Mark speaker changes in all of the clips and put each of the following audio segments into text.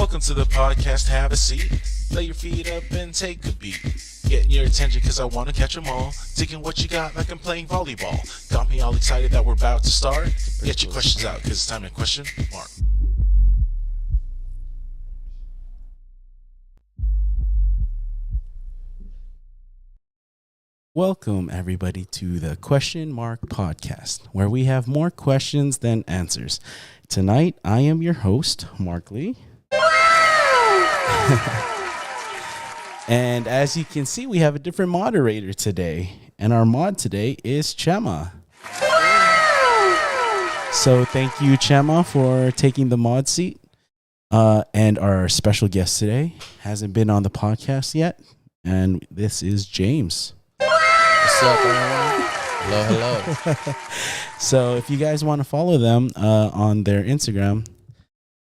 Speaker 1: Welcome to the podcast. Have a seat. Lay your feet up and take a beat. getting your attention cause I wanna catch 'em all. Digging what you got like I'm playing volleyball. Got me all excited that we're about to start. Get your questions out cause it's time to question Mark.
Speaker 2: Welcome, everybody, to the Question Mark podcast, where we have more questions than answers. Tonight, I am your host, Mark Lee. And as you can see, we have a different moderator today. And our mod today is Chema. So thank you, Chema, for taking the mod seat. And our special guest today hasn't been on the podcast yet. And this is James.
Speaker 3: What's up, everyone? Hello.
Speaker 2: So if you guys want to follow them on their Instagram,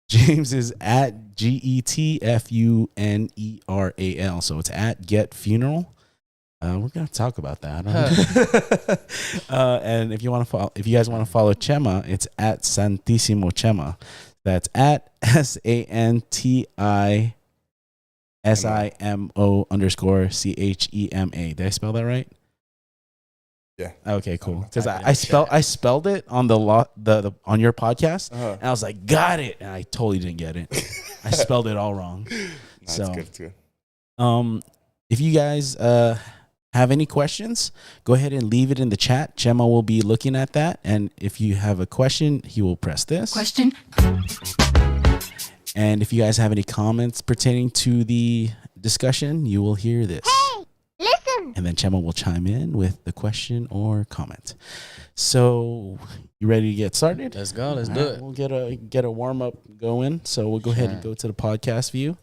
Speaker 2: James is at GETFUNERAL. So it's at Get Funeral. We're gonna talk about that. And if you guys want to follow Chema, it's at Santissimo Chema. That's at SANTISIMO_CHEMA. Did I spell that right?
Speaker 4: Yeah.
Speaker 2: Okay, cool. Because I spelled it on the on your podcast, and I was like, got it, and I totally didn't get it. I spelled it all wrong. So,
Speaker 4: it's good.
Speaker 2: If you guys have any questions, go ahead and leave it in the chat. Chema will be looking at that, and if you have a question, he will press this
Speaker 5: question.
Speaker 2: And if you guys have any comments pertaining to the discussion, you will hear this.
Speaker 5: Listen.
Speaker 2: And then Chema will chime in with the question or comment. So, you ready to get started?
Speaker 3: Let's go. Let's
Speaker 2: All
Speaker 3: do
Speaker 2: right,
Speaker 3: it.
Speaker 2: We'll get a warm up going. So we'll go ahead and go to the podcast view,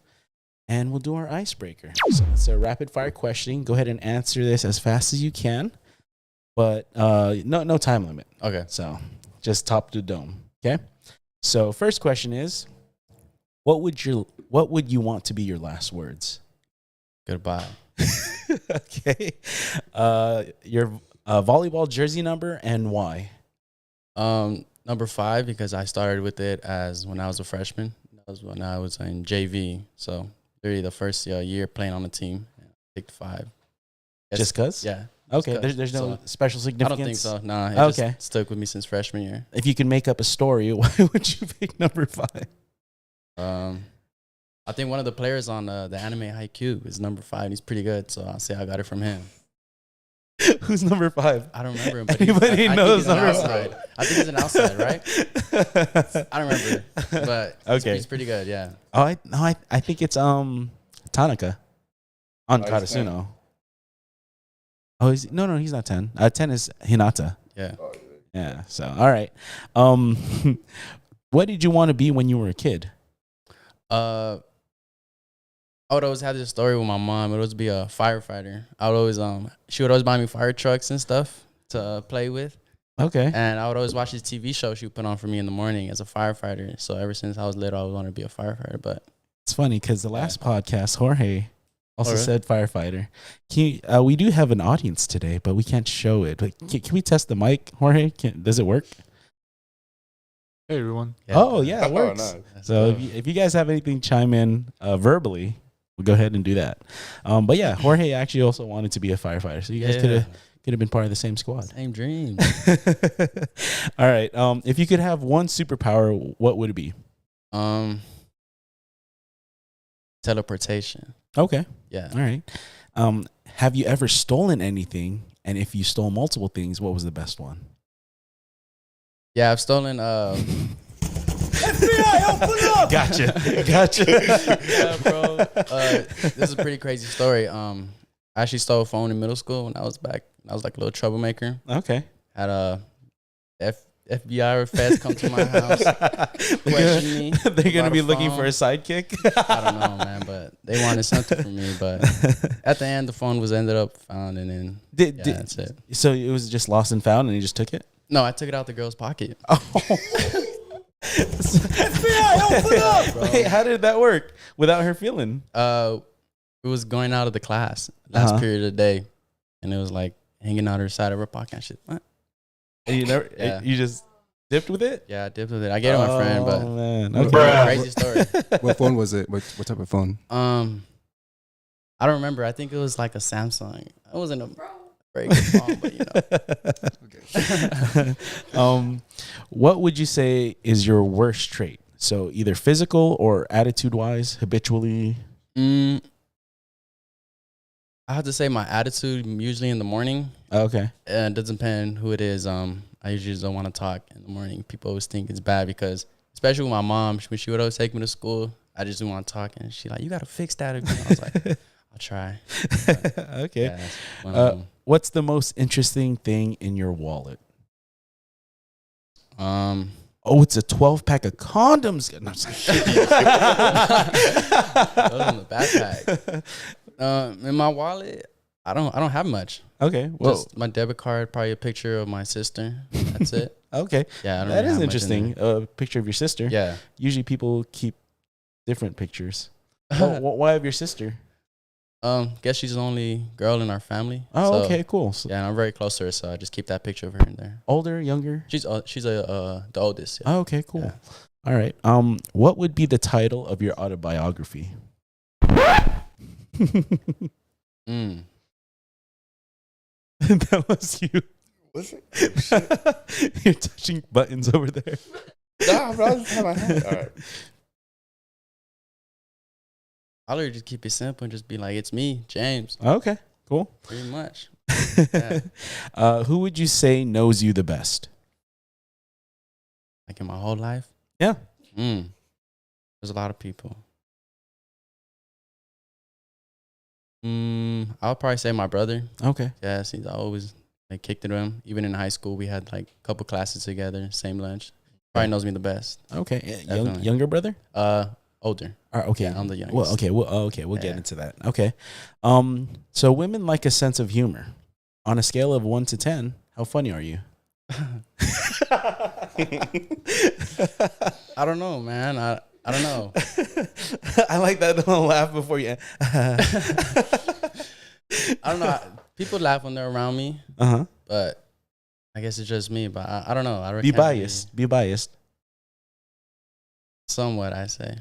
Speaker 2: and we'll do our icebreaker. So it's a rapid fire questioning. Go ahead and answer this as fast as you can, but no time limit.
Speaker 3: Okay.
Speaker 2: So just top to dome. Okay. So first question is, what would you want to be your last words?
Speaker 3: Goodbye.
Speaker 2: Okay. Your volleyball jersey number and why?
Speaker 3: Number 5, because I started with it when I was a freshman. That was when I was in JV. So really the first year playing on the team. I picked 5.
Speaker 2: Just cause?
Speaker 3: Yeah.
Speaker 2: Okay. There's no special
Speaker 3: I
Speaker 2: significance.
Speaker 3: don't think so. Nah. It just stuck with me since freshman year.
Speaker 2: If you could make up a story, why would you pick number 5?
Speaker 3: I think one of the players on the anime Haikyuu is number 5. And he's pretty good, so I'll say I got it from him.
Speaker 2: Who's number 5?
Speaker 3: I don't remember him, but
Speaker 2: Anybody knows number
Speaker 3: 5? I think he's an outside, right? I don't remember, but he's pretty good. Yeah.
Speaker 2: Oh, I think it's Tanaka on Karasuno. Oh, no, he's not 10. 10 is Hinata.
Speaker 3: Yeah.
Speaker 2: Yeah. So all right. What did you want to be when you were a kid?
Speaker 3: I would always have this story with my mom. It would always be a firefighter. She would always buy me fire trucks and stuff to play with.
Speaker 2: Okay.
Speaker 3: And I would always watch this TV show she would put on for me in the morning as a firefighter. So ever since I was little, I always wanted to be a firefighter. But
Speaker 2: it's funny because the last podcast, Jorge also said firefighter. We do have an audience today, but we can't show it. Can we test the mic, Jorge? Does it work?
Speaker 6: Hey, everyone.
Speaker 3: yeah.
Speaker 2: Oh, yeah, it works.
Speaker 4: Nice.
Speaker 2: So if you guys have anything, chime in verbally. We'll go ahead and do that. But yeah, Jorge actually also wanted to be a firefighter, so you guys could have been part of the same squad.
Speaker 3: Same dream.
Speaker 2: All right. If you could have one superpower, what would it be?
Speaker 3: Teleportation.
Speaker 2: Okay.
Speaker 3: Yeah.
Speaker 2: All right. Have you ever stolen anything? And if you stole multiple things, what was the best one?
Speaker 3: Yeah, I've stolen.
Speaker 2: FBI, open up! Gotcha.
Speaker 3: Yeah, bro. This is a pretty crazy story. I actually stole a phone in middle school when I was like a little troublemaker.
Speaker 2: Okay.
Speaker 3: Had a FBI or feds come to my house, question me.
Speaker 2: They're gonna be looking
Speaker 3: phone.
Speaker 2: for a sidekick.
Speaker 3: I don't know, man, but they wanted something from me. But at the end, the phone was ended up found, and then that's it.
Speaker 2: So it was just lost and found, and you just took it?
Speaker 3: No, I took it out the girl's pocket.
Speaker 2: Oh. FBI, open up! Wait, how did that work without her feeling?
Speaker 3: It was going out of the class last period of the day, and it was like hanging out her side of her pocket and shit. What?
Speaker 2: And you just dipped with it?
Speaker 3: Yeah, I dipped with it. I gave it to my friend, but
Speaker 2: man.
Speaker 3: Okay. Crazy story.
Speaker 4: What phone was it? What type of phone?
Speaker 3: I don't remember. I think it was like a Samsung. It wasn't a very good phone, but
Speaker 2: What would you say is your worst trait? So either physical or attitude wise, habitually.
Speaker 3: I have to say my attitude usually in the morning.
Speaker 2: Okay.
Speaker 3: It doesn't depend who it is. I usually just don't want to talk in the morning. People always think it's bad because, especially with my mom, when she would always take me to school, I just didn't want to talk, and she like, you got to fix that again. I was like, I'll try. But,
Speaker 2: Okay.
Speaker 3: yeah,
Speaker 2: What's the most interesting thing in your wallet? Oh, it's a 12-pack of condoms. No, I'm just kidding.
Speaker 3: those in the backpack. In my wallet, I don't have much.
Speaker 2: Okay. Well,
Speaker 3: Just my debit card, probably a picture of my sister. That's it.
Speaker 2: okay.
Speaker 3: Yeah, I don't
Speaker 2: That
Speaker 3: really
Speaker 2: is
Speaker 3: have much in
Speaker 2: interesting.
Speaker 3: there.
Speaker 2: A picture of your sister.
Speaker 3: Yeah.
Speaker 2: Usually people keep different pictures. Why of your sister?
Speaker 3: Guess she's the only girl in our family.
Speaker 2: Oh,
Speaker 3: so,
Speaker 2: okay, cool. So
Speaker 3: Yeah, and I'm very close to her, so I just keep that picture of her in there.
Speaker 2: older, younger?
Speaker 3: She's the oldest. Yeah.
Speaker 2: Oh, okay, cool.
Speaker 3: Yeah.
Speaker 2: All right. What would be the title of your autobiography?
Speaker 3: Mm.
Speaker 2: That was you.
Speaker 4: Was it? Oh, shit.
Speaker 2: You're touching buttons over there.
Speaker 4: Nah, bro, I just had my hand. All right.
Speaker 3: I'll literally just keep it simple and just be like, it's me, James.
Speaker 2: Okay, cool.
Speaker 3: Pretty much.
Speaker 2: Who would you say knows you the best?
Speaker 3: Like in my whole life.
Speaker 2: Yeah.
Speaker 3: There's a lot of people. I'll probably say my brother.
Speaker 2: Okay.
Speaker 3: Yes, he's always like kicked it with him. Even in high school, we had like a couple classes together, same lunch. Probably knows me the best.
Speaker 2: Okay.
Speaker 3: Definitely.
Speaker 2: Younger brother?
Speaker 3: Older.
Speaker 2: All right, okay.
Speaker 3: Yeah, I'm the youngest.
Speaker 2: Well, okay. We'll get
Speaker 3: Yeah.
Speaker 2: into that. Okay. So women like a sense of humor. On a scale of 1 to 10, how funny are you?
Speaker 3: I don't know, man. I don't know.
Speaker 2: I like that little laugh before you.
Speaker 3: I don't know. People laugh when they're around me, but I guess it's just me. But I don't know.
Speaker 2: Be biased. Be biased.
Speaker 3: Somewhat, I say.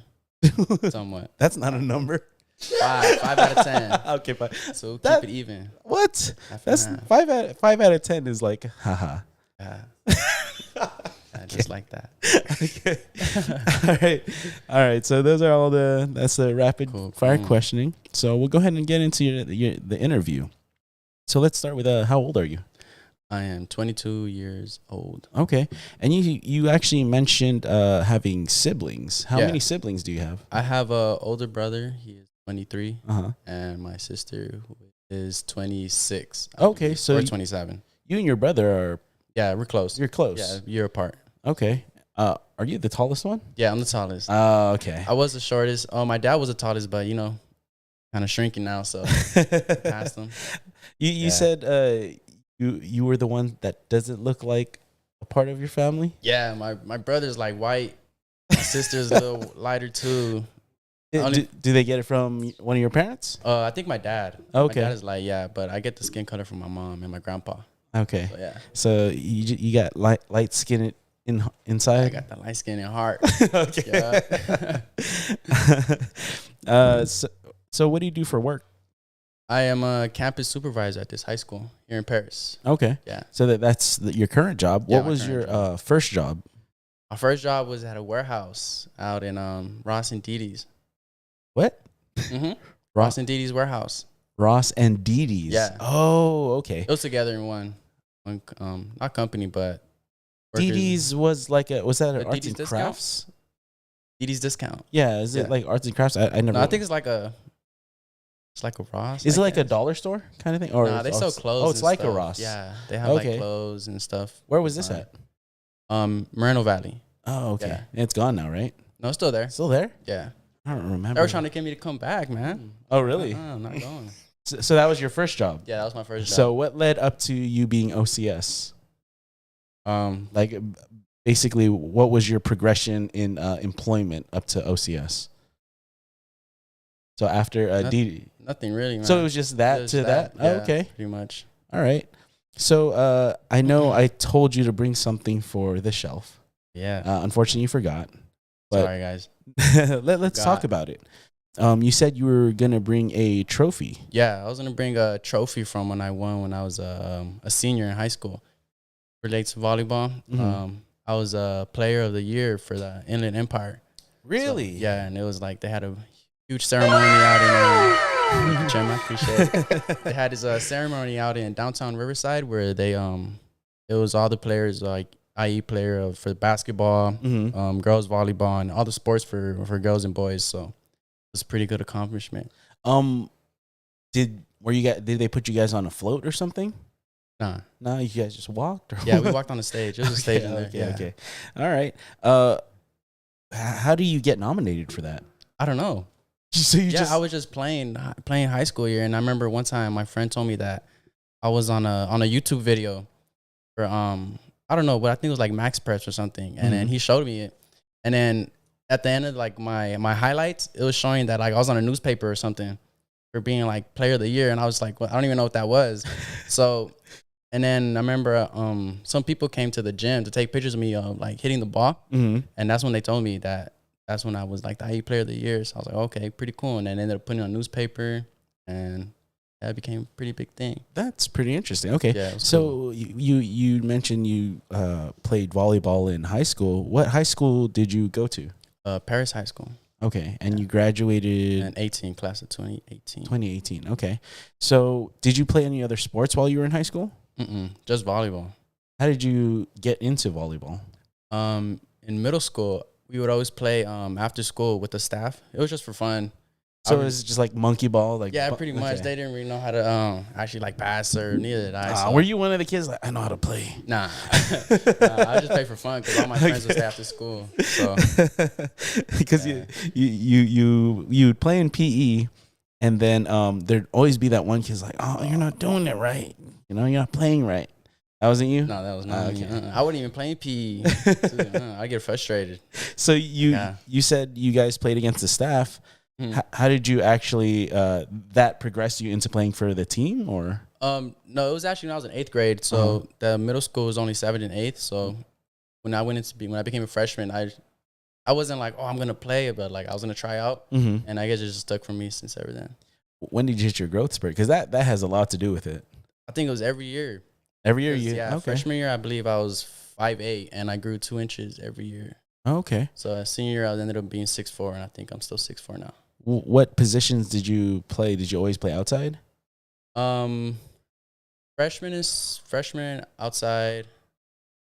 Speaker 3: Somewhat.
Speaker 2: That's not a number.
Speaker 3: 5 out of 10.
Speaker 2: Okay, fine.
Speaker 3: So keep
Speaker 2: That-
Speaker 3: it even.
Speaker 2: What?
Speaker 3: Half and
Speaker 2: That's
Speaker 3: half.
Speaker 2: 5 out of 10 is like, haha.
Speaker 3: Yeah. Yeah, just like that.
Speaker 2: Okay. All right. So those are that's the rapid
Speaker 3: Cool.
Speaker 2: fire questioning. So we'll go ahead and get into the interview. So let's start with how old are you?
Speaker 3: I am 22 years old.
Speaker 2: Okay. And you actually mentioned having siblings. How
Speaker 3: Yeah.
Speaker 2: many siblings do you have?
Speaker 3: I have a older brother. He is 23,
Speaker 2: Uh-huh.
Speaker 3: and my sister who is 26.
Speaker 2: Okay, so
Speaker 3: or
Speaker 2: you-
Speaker 3: 27.
Speaker 2: You and your brother are
Speaker 3: Yeah, we're close.
Speaker 2: you're close.
Speaker 3: Yeah, a year apart.
Speaker 2: Okay. Are you the tallest one?
Speaker 3: Yeah, I'm the tallest.
Speaker 2: Oh, okay.
Speaker 3: I was the shortest. Oh, my dad was the tallest, but kind of shrinking now, so past him.
Speaker 2: You
Speaker 3: Yeah.
Speaker 2: said you were the one that doesn't look like a part of your family?
Speaker 3: Yeah, my brother's like white. My sister's a little lighter too.
Speaker 2: Do they get it from one of your parents?
Speaker 3: I think my dad.
Speaker 2: Okay.
Speaker 3: My dad is like, yeah, but I get the skin color from my mom and my grandpa.
Speaker 2: Okay.
Speaker 3: So yeah,
Speaker 2: So you got light skin
Speaker 3: I
Speaker 2: inside?
Speaker 3: got that light skin and heart.
Speaker 2: Okay. So what do you do for work?
Speaker 3: I am a campus supervisor at this high school here in Paris.
Speaker 2: Okay.
Speaker 3: Yeah.
Speaker 2: So that's your current job.
Speaker 3: Yeah,
Speaker 2: What
Speaker 3: my
Speaker 2: was
Speaker 3: current
Speaker 2: your
Speaker 3: job.
Speaker 2: first job?
Speaker 3: My first job was at a warehouse out in Ross and Didi's.
Speaker 2: What?
Speaker 3: Mm-hmm. Ross and Didi's warehouse.
Speaker 2: Ross and Didi's.
Speaker 3: Yeah.
Speaker 2: Oh, okay.
Speaker 3: It was together in one not company, but workers.
Speaker 2: Didi's was that an
Speaker 3: The
Speaker 2: arts
Speaker 3: Didi's
Speaker 2: and
Speaker 3: discount?
Speaker 2: crafts?
Speaker 3: Didi's discount.
Speaker 2: Yeah, is it
Speaker 3: Yeah.
Speaker 2: like arts and crafts? I never.
Speaker 3: No, I think it's like a Ross.
Speaker 2: Is it
Speaker 3: I
Speaker 2: like a
Speaker 3: guess.
Speaker 2: dollar store kind of thing? Or
Speaker 3: Nah, they sell clothes.
Speaker 2: Oh, it's
Speaker 3: and
Speaker 2: like a
Speaker 3: stuff.
Speaker 2: Ross.
Speaker 3: Yeah, they have
Speaker 2: Okay.
Speaker 3: like clothes and stuff.
Speaker 2: Where was this at?
Speaker 3: Moreno Valley.
Speaker 2: Oh, okay.
Speaker 3: Yeah.
Speaker 2: It's gone now, right?
Speaker 3: No, it's still there.
Speaker 2: Still there?
Speaker 3: Yeah,
Speaker 2: I don't remember.
Speaker 3: they were trying to get me to come back, man.
Speaker 2: Oh, really?
Speaker 3: I'm not going.
Speaker 2: So that was your first job.
Speaker 3: Yeah, that was my first job.
Speaker 2: So what led up to you being OCS?
Speaker 3: um,
Speaker 2: Like, basically, what was your progression in employment up to OCS? So after Didi,
Speaker 3: nothing really, man.
Speaker 2: so it was just that
Speaker 3: Just
Speaker 2: to that.
Speaker 3: yeah,
Speaker 2: Oh, okay,
Speaker 3: pretty much.
Speaker 2: all right. So I know I told you to bring something for the shelf.
Speaker 3: Yeah.
Speaker 2: Unfortunately, you forgot. But
Speaker 3: Sorry, guys.
Speaker 2: let's talk
Speaker 3: Forgot.
Speaker 2: about it. You said you were gonna bring a trophy.
Speaker 3: Yeah, I was gonna bring a trophy from when I won when I was a senior in high school. Relates to volleyball. I was a player of the year for the Inland Empire.
Speaker 2: Really?
Speaker 3: So, yeah, and it was like they had a huge ceremony out in Jim, I appreciate it. They had this ceremony out in downtown Riverside where they it was all the players like IE player for basketball, girls volleyball, and all the sports for girls and boys. So it was a pretty good accomplishment.
Speaker 2: Did they put you guys on a float or something?
Speaker 3: Nah.
Speaker 2: No, you guys just walked? Or
Speaker 3: Yeah, we walked on the stage. It was a stage in there.
Speaker 2: Okay. All right. How do you get nominated for that?
Speaker 3: I don't know.
Speaker 2: So
Speaker 3: I was just playing high school year, and I remember one time my friend told me that I was on a YouTube video for I don't know, but I think it was like Max Press or something, and then he showed me it, and then at the end of like my highlights, it was showing that like I was on a newspaper or something for being like player of the year, and I was like, well, I don't even know what that was. So. And then I remember some people came to the gym to take pictures of me like hitting the ball. And that's when they told me that's when I was like the IE player of the year. So I was like, okay, pretty cool. And then ended up putting it on newspaper, and that became a pretty big thing.
Speaker 2: That's pretty interesting. Okay.
Speaker 3: Yeah,
Speaker 2: so
Speaker 3: cool.
Speaker 2: you mentioned you played volleyball in high school. What high school did you go to?
Speaker 3: Paris High School.
Speaker 2: Okay. And you graduated?
Speaker 3: In 18, class of 2018.
Speaker 2: 2018. Okay. So did you play any other sports while you were in high school?
Speaker 3: Just volleyball.
Speaker 2: How did you get into volleyball?
Speaker 3: In middle school, we would always play after school with the staff. It was just for fun.
Speaker 2: So it was just like monkey ball? Like
Speaker 3: yeah, pretty much.
Speaker 2: Okay.
Speaker 3: They didn't really know how to actually like pass, or neither did I. So.
Speaker 2: Were you one of the kids like, I know how to play?
Speaker 3: Nah. I just play for fun because all my friends would stay after school. So
Speaker 2: because you'd play in PE, and then there'd always be that one kid's like, oh, you're not doing it right. You know, you're not playing right. That wasn't you?
Speaker 3: No, that was not me. I wouldn't even play in PE. I get frustrated.
Speaker 2: So you said you guys played against the staff. How did you actually that progress you into playing for the team, or?
Speaker 3: No, it was actually when I was in 8th grade. So the middle school was only 7th and 8th. So when I became a freshman, I wasn't like, oh, I'm gonna play, but like I was gonna try out, and I guess it just stuck for me since ever then.
Speaker 2: When did you hit your growth spurt? Because that has a lot to do with it.
Speaker 3: I think it was every year.
Speaker 2: Every year, okay.
Speaker 3: Freshman year, I believe I was 5'8", and I grew 2 inches every year.
Speaker 2: Okay.
Speaker 3: So senior year, I ended up being 6'4", and I think I'm still 6'4" now.
Speaker 2: What positions did you play? Did you always play outside?
Speaker 3: Freshman outside.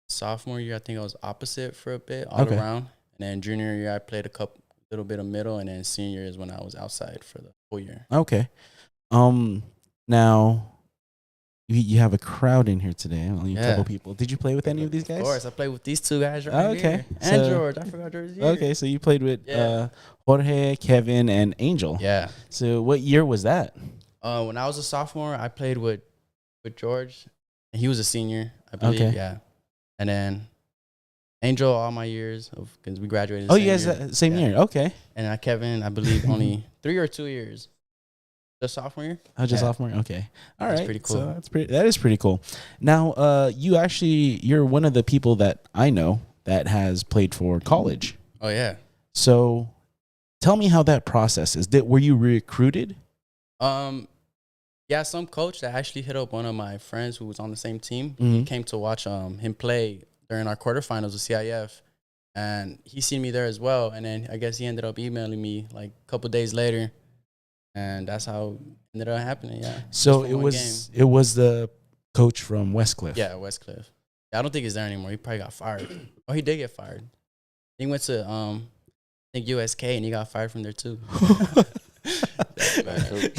Speaker 3: Sophomore year, I think I was opposite for a bit, all around. And then junior year, I played little bit of middle, and then senior is when I was outside for the whole year.
Speaker 2: Okay. Now you have a crowd in here today. Only a couple people. Did you play with any of these guys?
Speaker 3: Of course, I played with these two guys right here. And George. I forgot George's here.
Speaker 2: Okay, so you played with Jorge, Kevin, and Angel.
Speaker 3: Yeah.
Speaker 2: So what year was that?
Speaker 3: When I was a sophomore, I played with George, and he was a senior, I believe.
Speaker 2: Okay.
Speaker 3: Yeah. And then Angel, all my years, because we graduated
Speaker 2: you guys same year. Okay.
Speaker 3: And Kevin, I believe only 3 or 2 years. Just sophomore year?
Speaker 2: Sophomore. Okay. All right.
Speaker 3: That's pretty cool.
Speaker 2: So that is pretty cool. Now, you're one of the people that I know that has played for college.
Speaker 3: Oh yeah.
Speaker 2: So, tell me how that process is. Were you recruited?
Speaker 3: Yeah, some coach that actually hit up one of my friends who was on the same team. He came to watch him play during our quarterfinals of CIF, and he seen me there as well. And then I guess he ended up emailing me like a couple days later. And that's how it ended up happening, yeah.
Speaker 2: So it was the coach from Westcliff.
Speaker 3: Yeah, Westcliff. Yeah, I don't think he's there anymore. He probably got fired. Oh, he did get fired. He went to I think USK, and he got fired from there too.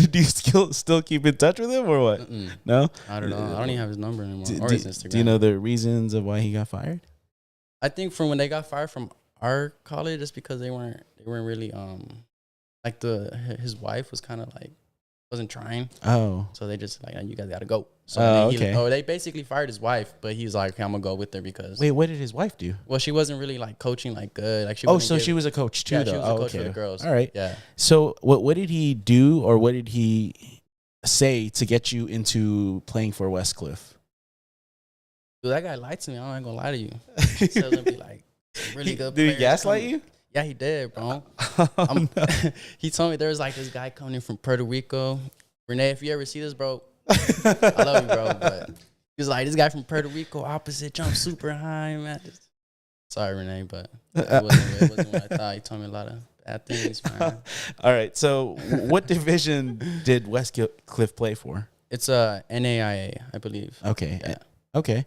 Speaker 2: Do you still keep in touch with him or what? No?
Speaker 3: I don't know. I don't even have his number anymore or his Instagram.
Speaker 2: Do you know the reasons of why he got fired?
Speaker 3: I think from when they got fired from our college, just because they weren't really like his wife was kind of like wasn't trying.
Speaker 2: Oh.
Speaker 3: So they just like, you guys got to go. So
Speaker 2: okay.
Speaker 3: They basically fired his wife, but he's like, okay, I'm going to go with her because.
Speaker 2: Wait, what did his wife do?
Speaker 3: Well, she wasn't really like coaching like good. Like she
Speaker 2: she was a coach too, though.
Speaker 3: She was a coach for the girls.
Speaker 2: All right.
Speaker 3: Yeah.
Speaker 2: So what did he do or what did he say to get you into playing for Westcliff?
Speaker 3: Dude, that guy lied to me. I'm not going to lie to you. He said he'll be like really good
Speaker 2: Did
Speaker 3: players
Speaker 2: he gaslight you?
Speaker 3: Yeah, he did, bro.
Speaker 2: Oh, no.
Speaker 3: He told me there was like this guy coming in from Puerto Rico. Renee, if you ever see this, bro, I love you, bro. But he was like, this guy from Puerto Rico, opposite, jump super high, man. Sorry, Renee, but it wasn't what I thought. He told me a lot of bad things, man.
Speaker 2: All right. So, what division did Westcliff play for?
Speaker 3: It's a NAIA, I believe.
Speaker 2: Okay.
Speaker 3: Yeah.
Speaker 2: Okay.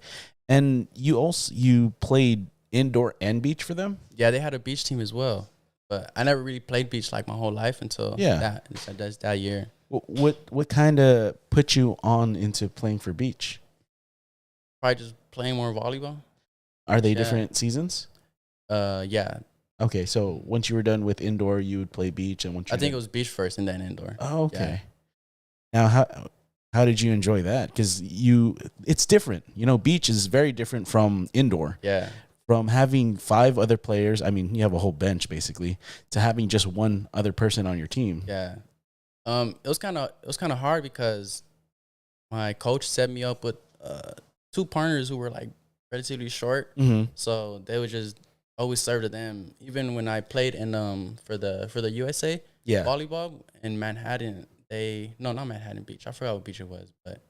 Speaker 2: And you played indoor and beach for them?
Speaker 3: Yeah, they had a beach team as well. But I never really played beach like my whole life until that year.
Speaker 2: What kind of put you on into playing for beach?
Speaker 3: Probably just playing more volleyball.
Speaker 2: Are they different seasons?
Speaker 3: Yeah.
Speaker 2: Okay, so once you were done with indoor, you would play beach, and once
Speaker 3: I think it was beach first and then indoor.
Speaker 2: Oh, okay. Yeah. Now, how did you enjoy that? Because it's different. You know, beach is very different from indoor.
Speaker 3: Yeah.
Speaker 2: From having 5 other players, I mean, you have a whole bench basically, to having just one other person on your team.
Speaker 3: Yeah. It was kind of hard because my coach set me up with 2 partners who were like relatively short.
Speaker 2: Mm-hmm.
Speaker 3: So they would just always serve to them. Even when I played in for the USA volleyball in Manhattan, not Manhattan Beach. I forgot what beach it was, but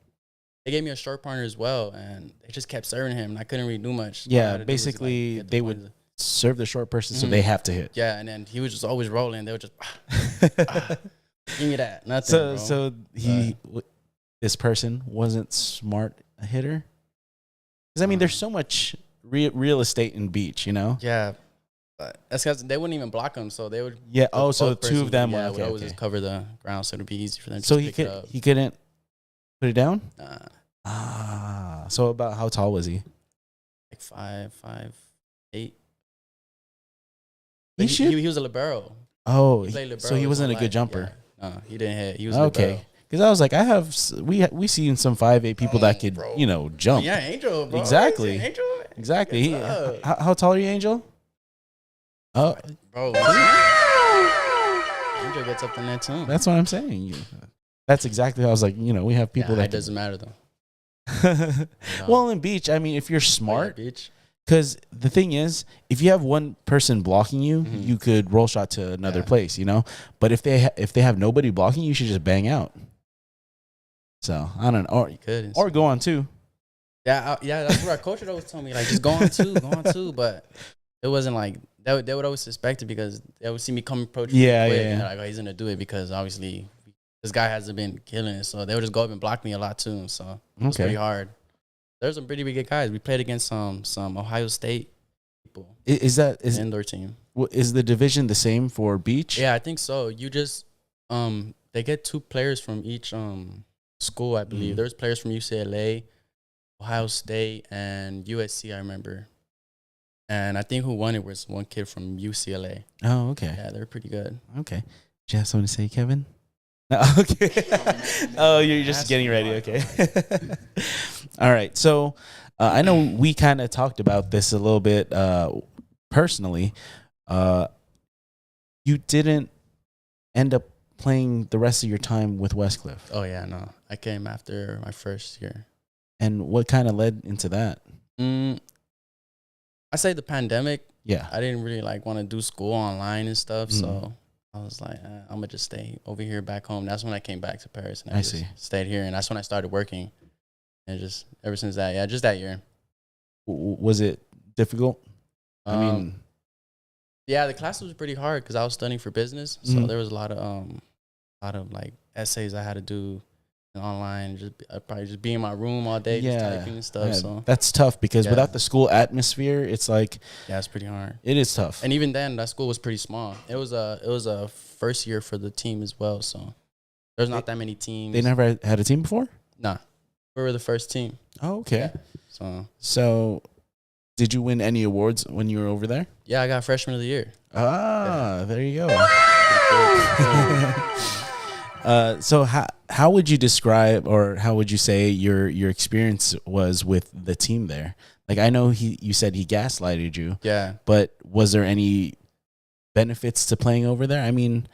Speaker 3: they gave me a short partner as well, and they just kept serving him, and I couldn't really do much.
Speaker 2: Yeah, basically they would serve the short person, so they have to hit.
Speaker 3: Yeah, and then he was just always rolling. They would just give me that. Nothing.
Speaker 2: So this person wasn't smart a hitter. Because I mean, there's so much real estate in beach, you know.
Speaker 3: Yeah, but that's because they wouldn't even block him, so they would.
Speaker 2: Yeah. Oh, so 2 of them.
Speaker 3: Yeah, would always just cover the ground, so it'd be easy for them.
Speaker 2: So
Speaker 3: to pick it up.
Speaker 2: he couldn't put it down.
Speaker 3: Nah.
Speaker 2: So about how tall was he?
Speaker 3: Like 5'8".
Speaker 2: He
Speaker 3: was a libero.
Speaker 2: Oh,
Speaker 3: He played libero
Speaker 2: so he
Speaker 3: his
Speaker 2: wasn't a
Speaker 3: whole
Speaker 2: good
Speaker 3: life.
Speaker 2: jumper.
Speaker 3: Yeah. No, he didn't hit. He was
Speaker 2: Okay.
Speaker 3: libero.
Speaker 2: Because I was like, we seen some 5'8" people that could,
Speaker 3: bro.
Speaker 2: jump.
Speaker 3: Yeah, Angel, bro.
Speaker 2: Exactly.
Speaker 3: Angel.
Speaker 2: Exactly. How tall are you, Angel? Oh,
Speaker 3: Bro. Angel gets up in there too.
Speaker 2: that's what I'm saying. That's exactly how I was like, we have people
Speaker 3: It
Speaker 2: that
Speaker 3: doesn't matter though.
Speaker 2: Well, in beach, I mean, if you're
Speaker 3: Oh, yeah,
Speaker 2: smart,
Speaker 3: beach.
Speaker 2: because the thing is, if you have one person blocking you, you could roll shot to another place, But if they have nobody blocking you, should just bang out. So I don't know,
Speaker 3: You could.
Speaker 2: or go on 2.
Speaker 3: Yeah, that's what our coach would always tell me. Like, just go on 2. But it wasn't like that. They would always suspect it because they would see me come approach.
Speaker 2: Yeah,
Speaker 3: quick,
Speaker 2: yeah.
Speaker 3: And they're like, oh, he's gonna do it because obviously this guy hasn't been killing it. So they would just go up and block me a lot too. So it was pretty hard. There's some pretty good guys. We played against some Ohio State people.
Speaker 2: Is
Speaker 3: the indoor team?
Speaker 2: Is the division the same for beach?
Speaker 3: Yeah, I think so. You just they get 2 players from each school, I believe. There's players from UCLA, Ohio State, and USC, I remember. And I think who won it was one kid from UCLA.
Speaker 2: Oh, okay.
Speaker 3: Yeah, they're pretty good.
Speaker 2: Okay. Do you have something to say, Kevin? No, okay. Oh, you're just getting ready. Okay. All right. So I know we kind of talked about this a little bit personally. You didn't end up playing the rest of your time with Westcliff.
Speaker 3: Oh, yeah, no. I came after my first year.
Speaker 2: And what kind of led into that?
Speaker 3: I say the pandemic.
Speaker 2: Yeah.
Speaker 3: I didn't really want to do school online and stuff, so I was like, I'm gonna just stay over here back home. That's when I came back to Paris, and I just stayed here, and that's when I started working. And just ever since that, just that year.
Speaker 2: Was it difficult? I mean,
Speaker 3: yeah, the class was pretty hard because I was studying for business, so there was a lot of essays I had to do online. Probably just be in my room all day, just typing and stuff. So
Speaker 2: that's tough because without the school atmosphere, it's like
Speaker 3: it's pretty hard.
Speaker 2: It is tough.
Speaker 3: And even then, that school was pretty small. It was a first year for the team as well, so there's not that many teams.
Speaker 2: They never had a team before?
Speaker 3: Nah, we were the first team.
Speaker 2: Oh, okay.
Speaker 3: Yeah. So
Speaker 2: did you win any awards when you were over there?
Speaker 3: Yeah, I got freshman of the year.
Speaker 2: There you go. So how would you describe, or how would you say your experience was with the team there? Like, I know you said he gaslighted you.
Speaker 3: Yeah.
Speaker 2: But was there any benefits to playing over there? I mean,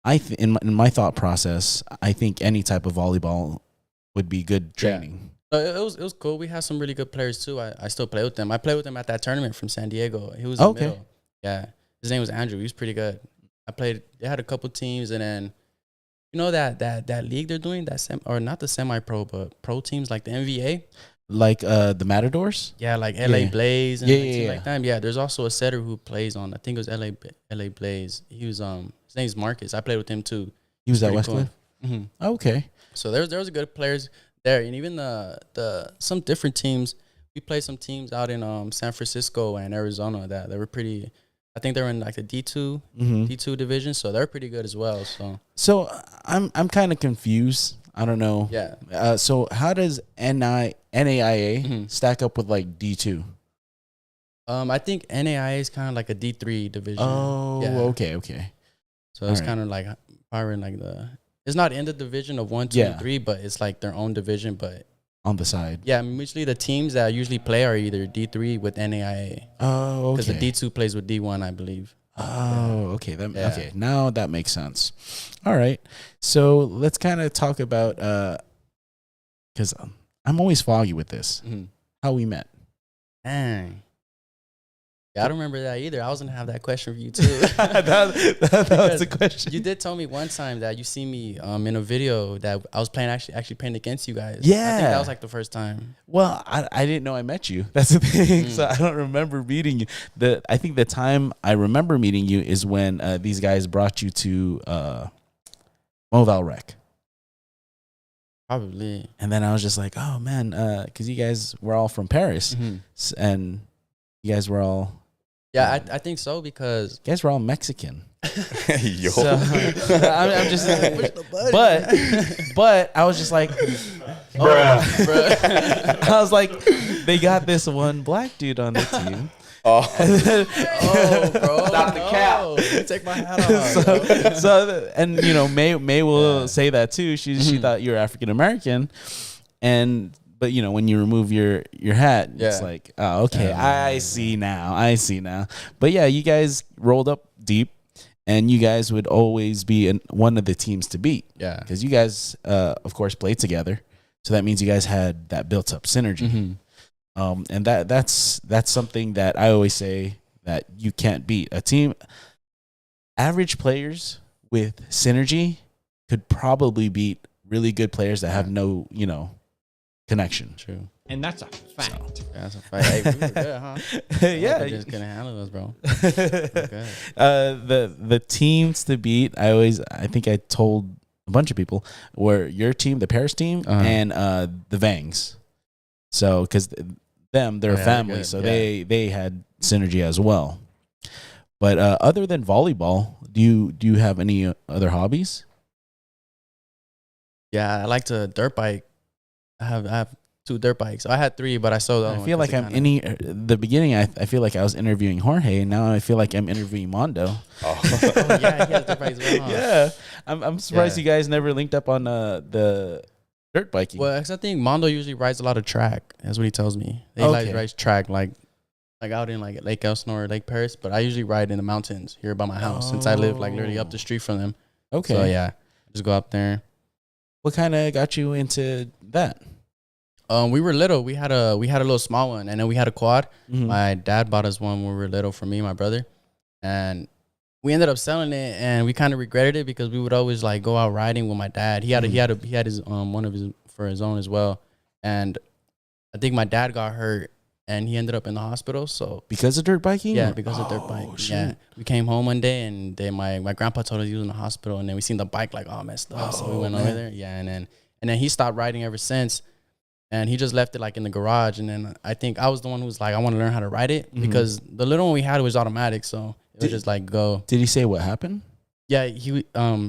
Speaker 2: in my thought process, I think any type of volleyball would be good training.
Speaker 3: It was cool. We had some really good players too. I still play with them. I played with him at that tournament from San Diego. He was in the middle. Yeah. His name was Andrew. He was pretty good. They had a couple teams, and then that league they're doing or not the semi-pro, but pro teams like the NBA.
Speaker 2: Like the Matadors?
Speaker 3: Yeah, like LA Blaze and
Speaker 2: Yeah.
Speaker 3: like that. Yeah, there's also a setter who plays on, I think it was LA Blaze. He was his name's Marcus. I played with him too.
Speaker 2: He was at
Speaker 3: Pretty cool.
Speaker 2: Westcliff?
Speaker 3: Mm-hmm.
Speaker 2: Okay.
Speaker 3: So there was a good players there, and even the some different teams. We played some teams out in San Francisco and Arizona that they were pretty. I think they were in like the D2 division, so they're pretty good as well.
Speaker 2: So I'm kind of confused. I don't know.
Speaker 3: Yeah.
Speaker 2: So how does NAIA stack up with like D2?
Speaker 3: I think NAIA is kind of like a D3 division.
Speaker 2: Oh,
Speaker 3: yeah.
Speaker 2: Okay.
Speaker 3: So it's
Speaker 2: All right.
Speaker 3: kind of like probably like it's not in the division of 1, 2, and 3, but it's like their own division. But
Speaker 2: on the side.
Speaker 3: yeah, usually the teams that usually play are either D3 with NAIA.
Speaker 2: Oh, okay.
Speaker 3: Because the D2 plays with D1, I believe.
Speaker 2: Oh, okay.
Speaker 3: Yeah.
Speaker 2: Okay. Now that makes sense. All right. So let's kind of talk about because I'm always foggy with this.
Speaker 3: Mm-hmm.
Speaker 2: How we met.
Speaker 3: Dang. Yeah, I don't remember that either. I was gonna have that question for you too.
Speaker 2: that was the question.
Speaker 3: You did tell me one time that you see me in a video that I was playing actually playing against you guys.
Speaker 2: Yeah.
Speaker 3: I think that was like the first time.
Speaker 2: Well, I didn't know I met you. That's the thing.
Speaker 3: Mm.
Speaker 2: So I don't remember meeting you. I think the time I remember meeting you is when these guys brought you to Moval Rec.
Speaker 3: Probably.
Speaker 2: And then I was just like, oh man, because you guys were all from Paris,
Speaker 3: Mm-hmm.
Speaker 2: and you guys were all.
Speaker 3: Yeah, I think so because
Speaker 2: You guys were all Mexican.
Speaker 4: Yo.
Speaker 2: So, I'm just, but I was just like,
Speaker 3: bruh.
Speaker 2: I was like, they got this one black dude on the team.
Speaker 3: Oh, bro.
Speaker 4: Stop the cap.
Speaker 3: You take my hat off.
Speaker 2: And you know, May will say that too. She thought you were African American, but you know, when you remove your hat, it's
Speaker 3: Yeah.
Speaker 2: like, oh, okay, I see now. But yeah, you guys rolled up deep. And you guys would always be one of the teams to beat.
Speaker 3: Yeah.
Speaker 2: Because you guys, of course, played together. So that means you guys had that built up synergy.
Speaker 3: Mm-hmm.
Speaker 2: And that's something that I always say that you can't beat. A team, average players with synergy could probably beat really good players that have no, connection.
Speaker 3: True.
Speaker 5: And that's a fact.
Speaker 3: Yeah, that's a fight. Hey, we were good, huh?
Speaker 2: Yeah.
Speaker 3: They just couldn't handle us, bro. Good.
Speaker 2: The teams to beat, I think I told a bunch of people, were your team, the Paris team, and the Vangs. So, because they're a family,
Speaker 3: good.
Speaker 2: so they had synergy as well. But other than volleyball, do you have any other hobbies?
Speaker 3: Yeah, I like to dirt bike. I have 2 dirt bikes. I had 3, but I sold them.
Speaker 2: I feel like the beginning. I feel like I was interviewing Jorge, and now I feel like I'm interviewing Mondo.
Speaker 3: Oh yeah, he has dirt bikes as well. Huh?
Speaker 2: Yeah, I'm surprised
Speaker 3: Yeah.
Speaker 2: you guys never linked up on the dirt biking.
Speaker 3: Well, 'cause I think Mondo usually rides a lot of track. That's what he tells me. He
Speaker 2: Okay.
Speaker 3: rides track like out in like Lake Elsinore or Lake Paris. But I usually ride in the mountains here by my house since I live like literally up the street from them.
Speaker 2: Okay.
Speaker 3: So yeah, just go up there.
Speaker 2: What kind of got you into that?
Speaker 3: We were little. We had a little small one, and then we had a quad.
Speaker 2: Mhm.
Speaker 3: My dad bought us one when we were little for me and my brother, and we ended up selling it, and we kind of regretted it because we would always like go out riding with my dad. He had his one of his for his own as well, and I think my dad got hurt, and he ended up in the hospital. So
Speaker 2: Because of dirt biking?
Speaker 3: yeah, because of dirt bike.
Speaker 2: shoot.
Speaker 3: Yeah, we came home one day, and then my grandpa told us he was in the hospital, and then we seen the bike like all messed up, so we went over there. Yeah, and then he stopped riding ever since. And he just left it like in the garage. And then I think I was the one who was like, I want to learn how to ride it because the little one we had was automatic. So it was just like go.
Speaker 2: Did he say what happened?
Speaker 3: Yeah,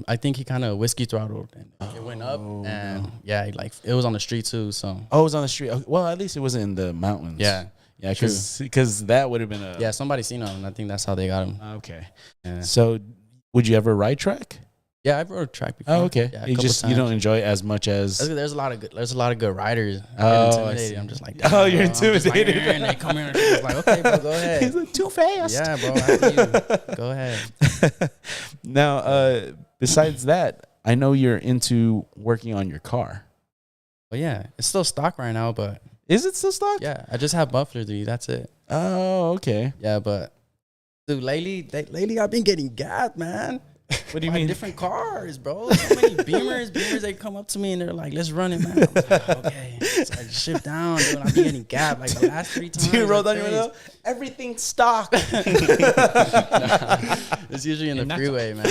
Speaker 3: I think he kind of whiskey throttled and it went up. And yeah, it was on the street too. So
Speaker 2: Oh, it was on the street. Well, at least it wasn't in the mountains.
Speaker 3: yeah.
Speaker 2: Yeah, because that would have been a...
Speaker 3: Yeah, somebody seen him. And I think that's how they got him.
Speaker 2: Okay.
Speaker 3: Yeah,
Speaker 2: So would you ever ride track?
Speaker 3: yeah I've rode a track before.
Speaker 2: Oh, okay.
Speaker 3: Yeah, a
Speaker 2: you
Speaker 3: couple
Speaker 2: don't
Speaker 3: times.
Speaker 2: enjoy it as much as...
Speaker 3: There's a lot of good riders. I
Speaker 2: Oh,
Speaker 3: get
Speaker 2: I
Speaker 3: intimidated.
Speaker 2: see.
Speaker 3: I'm just like,
Speaker 2: Oh, you're
Speaker 3: bro. I'm just like,
Speaker 2: intimidated.
Speaker 3: and they come here and it's like, okay, bro, go ahead.
Speaker 2: He's like, too fast.
Speaker 3: Yeah, bro, after you. Go ahead.
Speaker 2: Now, besides that, I know you're into working on your car.
Speaker 3: But yeah, it's still stock right now, but
Speaker 2: Is it still stock?
Speaker 3: yeah, I just have muffler dude. That's it.
Speaker 2: Oh, okay.
Speaker 3: Yeah, but Dude, lately I've been getting gas, man.
Speaker 2: What do you
Speaker 3: Like
Speaker 2: mean?
Speaker 3: different cars, bro. So many Beamers. They come up to me and they're like, "Let's run it, man." I'm like, okay. So I just shift down, dude. I've been getting gas like the last 3 times.
Speaker 2: Do you roll down
Speaker 3: like
Speaker 2: your window? Everything's stock.
Speaker 3: It's usually in the freeway, man.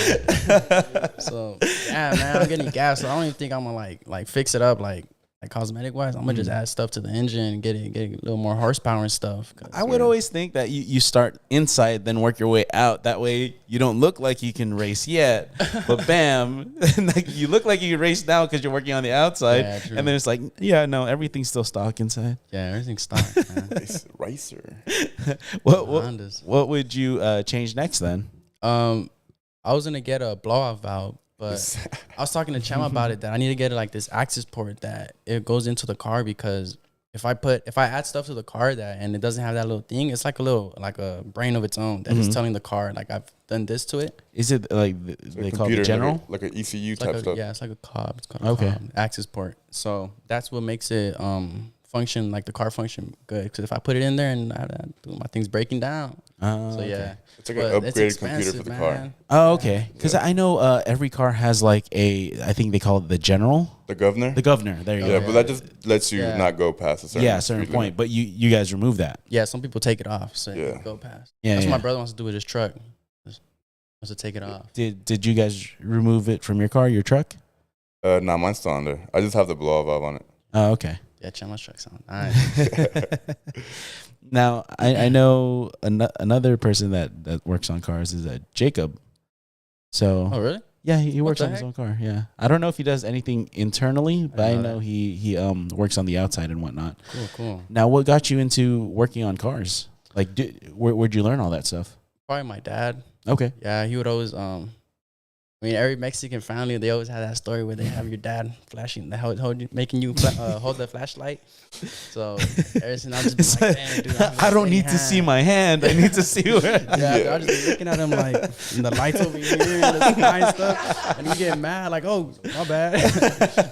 Speaker 3: So yeah, man, I'm getting gas. So I don't even think I'm gonna like fix it up like cosmetic wise. I'm gonna just add stuff to the engine, get a little more horsepower and stuff.
Speaker 2: I would always think that you start inside, then work your way out. That way you don't look like you can race yet, but bam, like you look like you can race now because you're working on the outside.
Speaker 3: Yeah, true.
Speaker 2: And then it's like, yeah, no, everything's still stock inside.
Speaker 3: Yeah, everything's stock, man.
Speaker 4: Racer.
Speaker 2: What
Speaker 3: Hondas.
Speaker 2: what would you change next then?
Speaker 3: I was gonna get a blowout valve, but I was talking to Chema about it that I need to get like this access port that it goes into the car because if I add stuff to the car that and it doesn't have that little thing, it's like a brain of its own that is telling the car like I've done this to it.
Speaker 2: Is it like they call it general?
Speaker 4: like an ECU
Speaker 3: It's
Speaker 4: type
Speaker 3: like
Speaker 4: stuff.
Speaker 3: yeah, it's like a cob. It's called a cob, access port. So that's what makes it function like the car function good. Because if I put it in there and my thing's breaking down, so yeah,
Speaker 4: It's like an
Speaker 3: but
Speaker 4: upgraded computer for the car.
Speaker 3: man.
Speaker 2: Oh, okay. Because I know every car has like I think they call it the general,
Speaker 4: The governor.
Speaker 2: the governor. There you
Speaker 4: yeah,
Speaker 2: go.
Speaker 4: but that just lets you
Speaker 3: Yeah.
Speaker 4: not go past a certain
Speaker 2: Yeah, a certain
Speaker 4: speed
Speaker 2: point.
Speaker 4: limit.
Speaker 2: But you guys remove that.
Speaker 3: Yeah, some people take it off, so
Speaker 4: Yeah.
Speaker 3: you go past.
Speaker 2: Yeah,
Speaker 3: That's
Speaker 2: yeah.
Speaker 3: what my brother wants to do with his truck. Wants to take it off.
Speaker 2: Did you guys remove it from your car, your truck?
Speaker 4: Nah, mine's still on there. I just have the blow valve on it.
Speaker 2: Oh, okay.
Speaker 3: Yeah, Chema's truck's on. All right.
Speaker 2: Now I know another person that works on cars is Jacob. So
Speaker 3: Oh, really?
Speaker 2: yeah, he
Speaker 3: What
Speaker 2: works
Speaker 3: the
Speaker 2: on his
Speaker 3: heck?
Speaker 2: own car. Yeah, I don't know if he does anything internally, but I
Speaker 3: know
Speaker 2: know
Speaker 3: that.
Speaker 2: he works on the outside and whatnot.
Speaker 3: Cool.
Speaker 2: Now, what got you into working on cars? Like, where'd you learn all that stuff?
Speaker 3: Probably my dad.
Speaker 2: Okay.
Speaker 3: Yeah, he would always I mean, every Mexican family, they always have that story where they have your dad flashing, making you hold the flashlight. So ever since I've just been like, damn, dude,
Speaker 2: I don't need to see my hand. I need to see where.
Speaker 3: Yeah, I'll just be looking at him like, and the lights over here, and the sky and stuff, and he get mad, like, oh, my bad.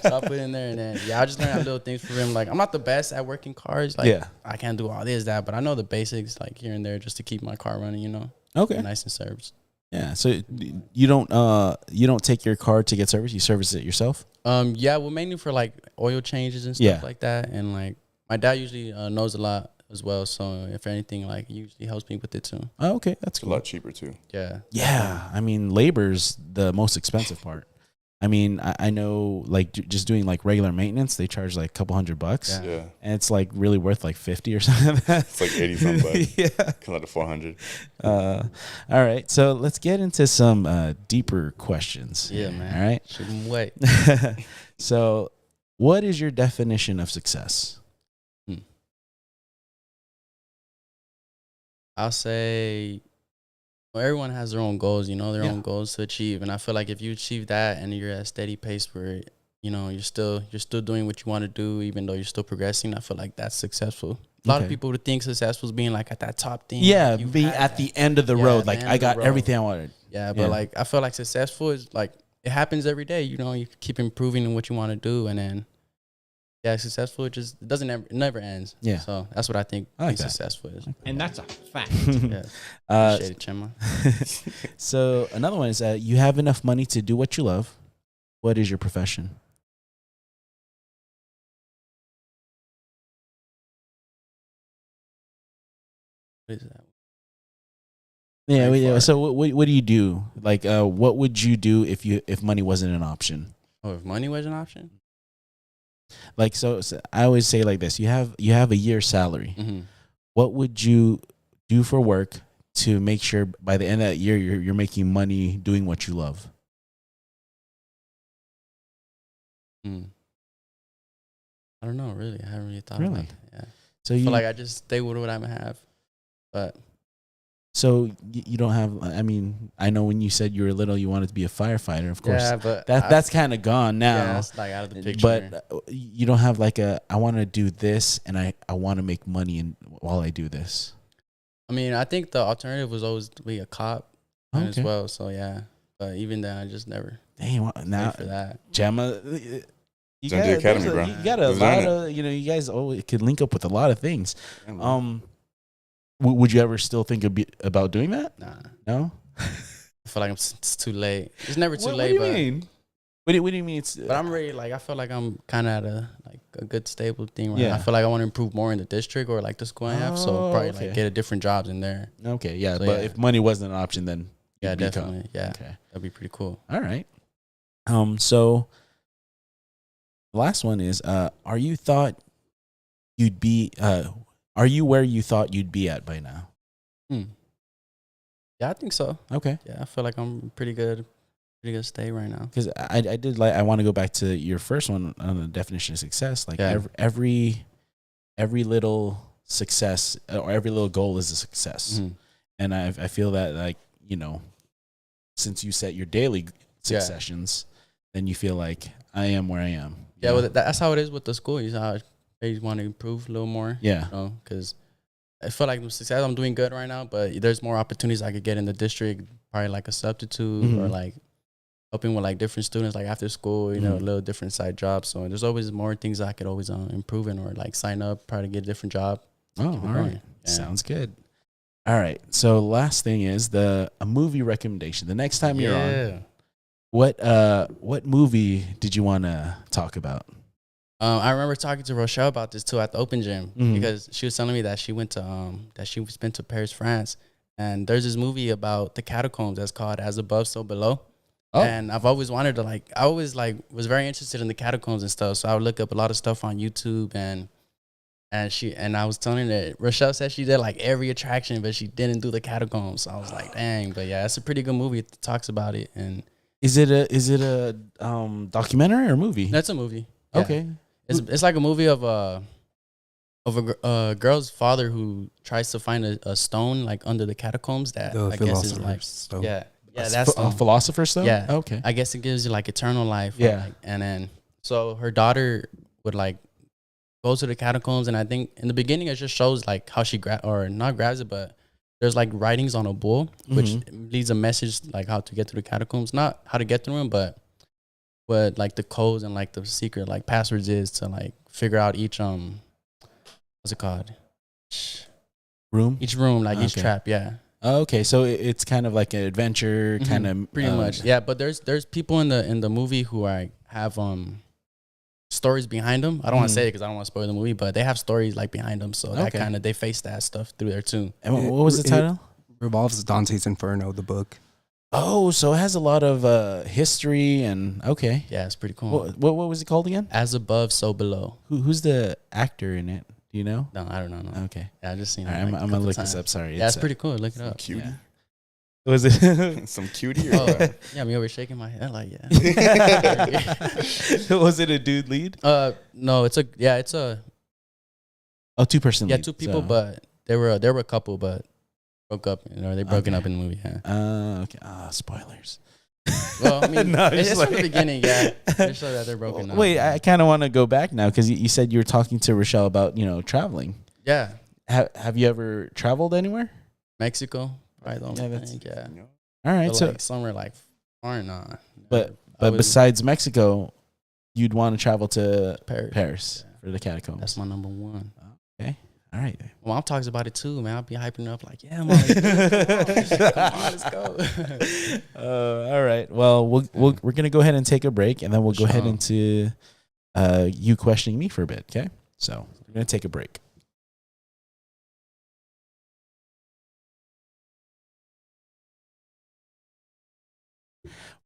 Speaker 3: So I put it in there, and then, yeah, I just learned little things for him. Like, I'm not the best at working cars. Like,
Speaker 2: Yeah.
Speaker 3: I can't do all this, that, but I know the basics, like, here and there, just to keep my car running, you know?
Speaker 2: Okay.
Speaker 3: Nice and serviced.
Speaker 2: Yeah. So you don't take your car to get service. You service it yourself.
Speaker 3: Yeah, well, mainly for, like, oil changes and stuff
Speaker 2: Yeah.
Speaker 3: like that. And, like, my dad usually knows a lot as well. So, if anything, like, he usually helps me with it, too.
Speaker 2: Oh, okay, that's
Speaker 4: It's a
Speaker 2: cool.
Speaker 4: lot cheaper too.
Speaker 3: Yeah.
Speaker 2: Yeah, I mean, labor's the most expensive part. I mean, I know, like, just doing like regular maintenance, they charge like a couple $100,
Speaker 3: Yeah.
Speaker 4: Yeah,
Speaker 2: and it's like really worth like 50 or something.
Speaker 4: it's like 80 something bucks.
Speaker 2: Yeah.
Speaker 4: Come out to 400.
Speaker 2: All right, so let's get into some deeper questions.
Speaker 3: Yeah, man.
Speaker 2: All right.
Speaker 3: Shoot him away.
Speaker 2: So, what is your definition of success?
Speaker 3: I'll say, well, everyone has their own goals, you know, their own goals to achieve. And I feel like if you achieve that and you're at a steady pace where, you know, you're still doing what you want to do, even though you're still progressing, I feel like that's successful. A lot of people would think successful is being like at that top thing.
Speaker 2: Yeah,
Speaker 3: like, you
Speaker 2: being
Speaker 3: had
Speaker 2: at
Speaker 3: that.
Speaker 2: the end of the
Speaker 3: Yeah,
Speaker 2: road,
Speaker 3: the
Speaker 2: like
Speaker 3: end
Speaker 2: I
Speaker 3: of the
Speaker 2: got
Speaker 3: road.
Speaker 2: everything I wanted.
Speaker 3: Yeah, but
Speaker 2: Yeah.
Speaker 3: like I feel like successful is like it happens every day. You know, you keep improving in what you want to do, and then successful it never ends.
Speaker 2: Yeah.
Speaker 3: So that's what I think
Speaker 2: I like
Speaker 3: being
Speaker 2: that.
Speaker 3: successful is.
Speaker 6: And that's a fact.
Speaker 3: Yeah. Appreciate it, Chema.
Speaker 2: So another one is you have enough money to do what you love. What is your profession?
Speaker 3: What is that?
Speaker 2: Yeah.
Speaker 3: Very far.
Speaker 2: So what do you do? Like, what would you do if money wasn't an option?
Speaker 3: Oh, if money was an option?
Speaker 2: Like, so I always say like this: you have a year's salary.
Speaker 3: Mm-hmm.
Speaker 2: What would you do for work to make sure by the end of that year you're making money doing what you love?
Speaker 3: I don't know, really. I haven't really thought
Speaker 2: Really?
Speaker 3: about that. Yeah.
Speaker 2: So
Speaker 3: I
Speaker 2: you
Speaker 3: feel like I just stay with what I have. But
Speaker 2: so you don't have. I mean, I know when you said you were little, you wanted to be a firefighter. Of course,
Speaker 3: yeah, but
Speaker 2: that's kind of gone now.
Speaker 3: yeah, that's like out of the picture.
Speaker 2: But you don't have like I want to do this and I want to make money while I do this.
Speaker 3: I mean, I think the alternative was always to be a cop as
Speaker 2: Okay.
Speaker 3: well. So yeah, but even then, I just never
Speaker 2: Dang, now
Speaker 3: paid for that.
Speaker 2: Gemma, you
Speaker 4: It's in the academy, bro.
Speaker 2: You got a
Speaker 4: Just
Speaker 2: lot
Speaker 4: learn
Speaker 2: of you guys always could link up with a lot of things.
Speaker 4: Yeah, man.
Speaker 2: would you ever still think about doing that?
Speaker 3: Nah,
Speaker 2: No.
Speaker 3: I feel like it's too late. It's never too
Speaker 2: What
Speaker 3: late.
Speaker 2: do you
Speaker 3: but
Speaker 2: mean? What do you mean? It's
Speaker 3: but I'm ready. Like I feel like I'm kind of at a good stable thing right
Speaker 2: Yeah.
Speaker 3: now. I feel like I want to improve more in the district or like the school I have. So
Speaker 2: Oh,
Speaker 3: probably
Speaker 2: okay.
Speaker 3: like get a different jobs in there.
Speaker 2: okay. Yeah,
Speaker 3: So,
Speaker 2: but
Speaker 3: yeah.
Speaker 2: if money wasn't an option, then
Speaker 3: Yeah,
Speaker 2: you'd become-
Speaker 3: definitely. Yeah,
Speaker 2: Okay.
Speaker 3: that'd be pretty cool.
Speaker 2: All right. So the last one is, are you where you thought you'd be at by now?
Speaker 3: Yeah, I think so.
Speaker 2: Okay.
Speaker 3: Yeah, I feel like I'm pretty good stay right now.
Speaker 2: Because I want to go back to your first one on the definition of success. Like
Speaker 3: Yeah.
Speaker 2: every little success or every little goal is a success.
Speaker 3: Mhm.
Speaker 2: And I feel that, like, since you set your daily
Speaker 3: Yeah.
Speaker 2: successions, then you feel like I am where I am.
Speaker 3: Yeah,
Speaker 2: you
Speaker 3: well,
Speaker 2: know?
Speaker 3: that's how it is with the school. You know, they want to improve a little more.
Speaker 2: Yeah.
Speaker 3: Because I feel like the success I'm doing good right now, but there's more opportunities I could get in the district, probably like a substitute or
Speaker 2: Mhm.
Speaker 3: like helping with like different students, like after school, a little different side jobs. So there's always more things I could always improve in or like sign up, try to get a different job.
Speaker 2: Oh, all
Speaker 3: Keep it
Speaker 2: right.
Speaker 3: going. Yeah.
Speaker 2: Sounds good. All right. So last thing is a movie recommendation. The next time you're on, what movie did you want to talk about?
Speaker 3: I remember talking to Rochelle about this too at the open gym
Speaker 2: Mhm.
Speaker 3: because she was telling me that she went to that she's been to Paris, France, and there's this movie about the catacombs that's called As Above, So Below.
Speaker 2: Oh.
Speaker 3: And I've always wanted to I always was very interested in the catacombs and stuff. So I would look up a lot of stuff on YouTube and I was telling her that Rochelle said she did like every attraction, but she didn't do the catacombs. So I was like, dang, but yeah, it's a pretty good movie. It talks about it, and
Speaker 2: Is it a documentary or movie?
Speaker 3: that's a movie. Yeah.
Speaker 2: Okay.
Speaker 3: It's like a movie of a girl's father who tries to find a stone like under the catacombs that
Speaker 5: The
Speaker 3: I guess is
Speaker 5: Philosopher's
Speaker 3: like
Speaker 5: Stone.
Speaker 3: yeah that's
Speaker 2: a
Speaker 3: stone.
Speaker 2: Philosopher's Stone?
Speaker 3: Yeah.
Speaker 2: Okay.
Speaker 3: I guess it gives you like eternal life. or,
Speaker 2: Yeah.
Speaker 3: like, and then so her daughter would like go to the catacombs, and I think in the beginning it just shows like how she not grabs it, but there's like writings on a bull which leaves a message like how to get through the catacombs, not how to get through them, but what like the codes and like the secret like passwords is to like figure out each what's it called,
Speaker 2: Room?
Speaker 3: each room, like each
Speaker 2: Okay.
Speaker 3: trap. Yeah.
Speaker 2: Okay, so it's kind of like an adventure, kind of
Speaker 3: pretty much. Yeah, but there's people in the movie who have stories behind them. I don't want to say it because I don't want to spoil the movie, but they have stories like behind them, so that
Speaker 2: Okay.
Speaker 3: kind of they face that stuff through there too.
Speaker 2: And what was the title?
Speaker 5: Revolves Dante's Inferno, the book.
Speaker 2: Oh, so it has a lot of history and okay.
Speaker 3: Yeah, it's pretty cool.
Speaker 2: What was it called again?
Speaker 3: As above, so below.
Speaker 2: Who's the actor in it? Do you know?
Speaker 3: No, I don't know. No.
Speaker 2: Okay.
Speaker 3: Yeah, I just seen
Speaker 2: All
Speaker 3: it.
Speaker 2: right,
Speaker 3: like,
Speaker 2: I'm
Speaker 3: a
Speaker 2: gonna
Speaker 3: couple
Speaker 2: look
Speaker 3: times.
Speaker 2: this up. Sorry.
Speaker 3: Yeah, it's pretty cool. Look it up.
Speaker 4: Cutie.
Speaker 2: Yeah. Was it?
Speaker 4: Some cutie or
Speaker 3: Oh,
Speaker 4: what?
Speaker 3: yeah, me over shaking my head like yeah.
Speaker 2: Was it a dude lead?
Speaker 3: No, it's a
Speaker 2: Oh, two-person lead.
Speaker 3: two people,
Speaker 2: so-
Speaker 3: but they were a couple, but broke up. They broken
Speaker 2: Okay.
Speaker 3: up in the movie. Yeah.
Speaker 2: Okay. Spoilers.
Speaker 3: Well, I mean,
Speaker 2: No,
Speaker 3: it's
Speaker 2: just
Speaker 3: from the
Speaker 2: like-
Speaker 3: beginning. Yeah, they show that they're broken up.
Speaker 2: Wait, I kind of want to go back now because you said you were talking to Rochelle about traveling.
Speaker 3: Yeah,
Speaker 2: Have you ever traveled anywhere?
Speaker 3: Mexico. Right. The only
Speaker 2: Yeah, that's-
Speaker 3: thing, yeah.
Speaker 2: All right.
Speaker 3: But
Speaker 2: So,
Speaker 3: like somewhere like foreign, nah.
Speaker 2: but
Speaker 3: I was-
Speaker 2: besides Mexico, you'd want to travel to
Speaker 3: Paris.
Speaker 2: Paris
Speaker 3: Yeah.
Speaker 2: for the catacombs.
Speaker 3: That's my number one.
Speaker 2: All right.
Speaker 3: My mom talks about it too, man. I'll be hyping her up like, yeah, mom, come on, let's go.
Speaker 2: All right. Well, we're gonna go ahead and take a break, and then we'll go ahead
Speaker 3: Sure.
Speaker 2: into you questioning me for a bit. Okay. So we're gonna take a break.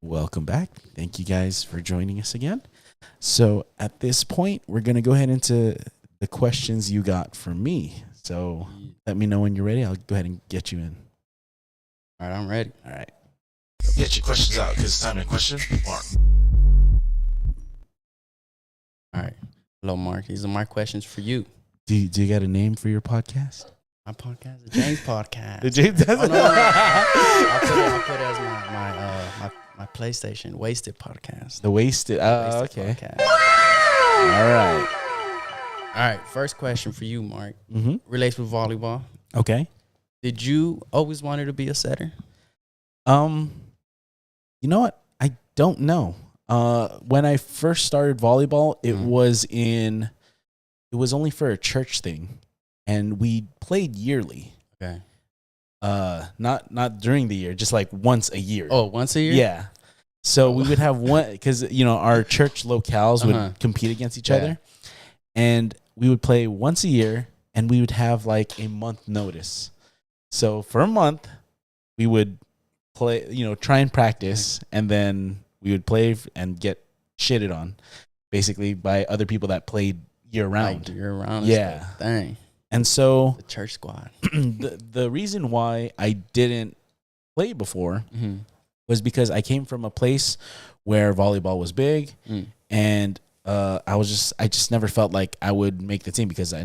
Speaker 2: Welcome back. Thank you guys for joining us again. So at this point, we're gonna go ahead into the questions you got from me. So let me know when you're ready. I'll go ahead and get you in.
Speaker 3: All right, I'm ready.
Speaker 2: All right.
Speaker 1: Get your questions out, because it's time to question Mark.
Speaker 3: All right. Hello, Mark. These are my questions for you.
Speaker 2: Do you got a name for your podcast?
Speaker 3: My podcast, the James Podcast.
Speaker 2: The James
Speaker 3: Oh, no. I'll put it as my PlayStation Wasted Podcast.
Speaker 2: The Wasted.
Speaker 3: Wasted
Speaker 2: Okay.
Speaker 3: Podcast.
Speaker 2: All right.
Speaker 3: All right. First question for you, Mark.
Speaker 2: Mm-hmm.
Speaker 3: Relates with volleyball.
Speaker 2: Okay.
Speaker 3: Did you always wanted to be a setter?
Speaker 2: You know what? I don't know. When I first started volleyball, it was only for a church thing, and we played yearly.
Speaker 3: Okay.
Speaker 2: Not during the year, just like once a year.
Speaker 3: Oh, once a year?
Speaker 2: Yeah. So we would have one because our church locales would compete against each other, and we would play once a year, and we would have like a month notice. So for a month, we would play, try and practice, and then we would play and get shitted on, basically by other people that played year round.
Speaker 3: Like year round.
Speaker 2: Yeah.
Speaker 3: Dang.
Speaker 2: And so
Speaker 3: The church squad.
Speaker 2: the reason why I didn't play before was because I came from a place where volleyball was big, and I just never felt like I would make the team because I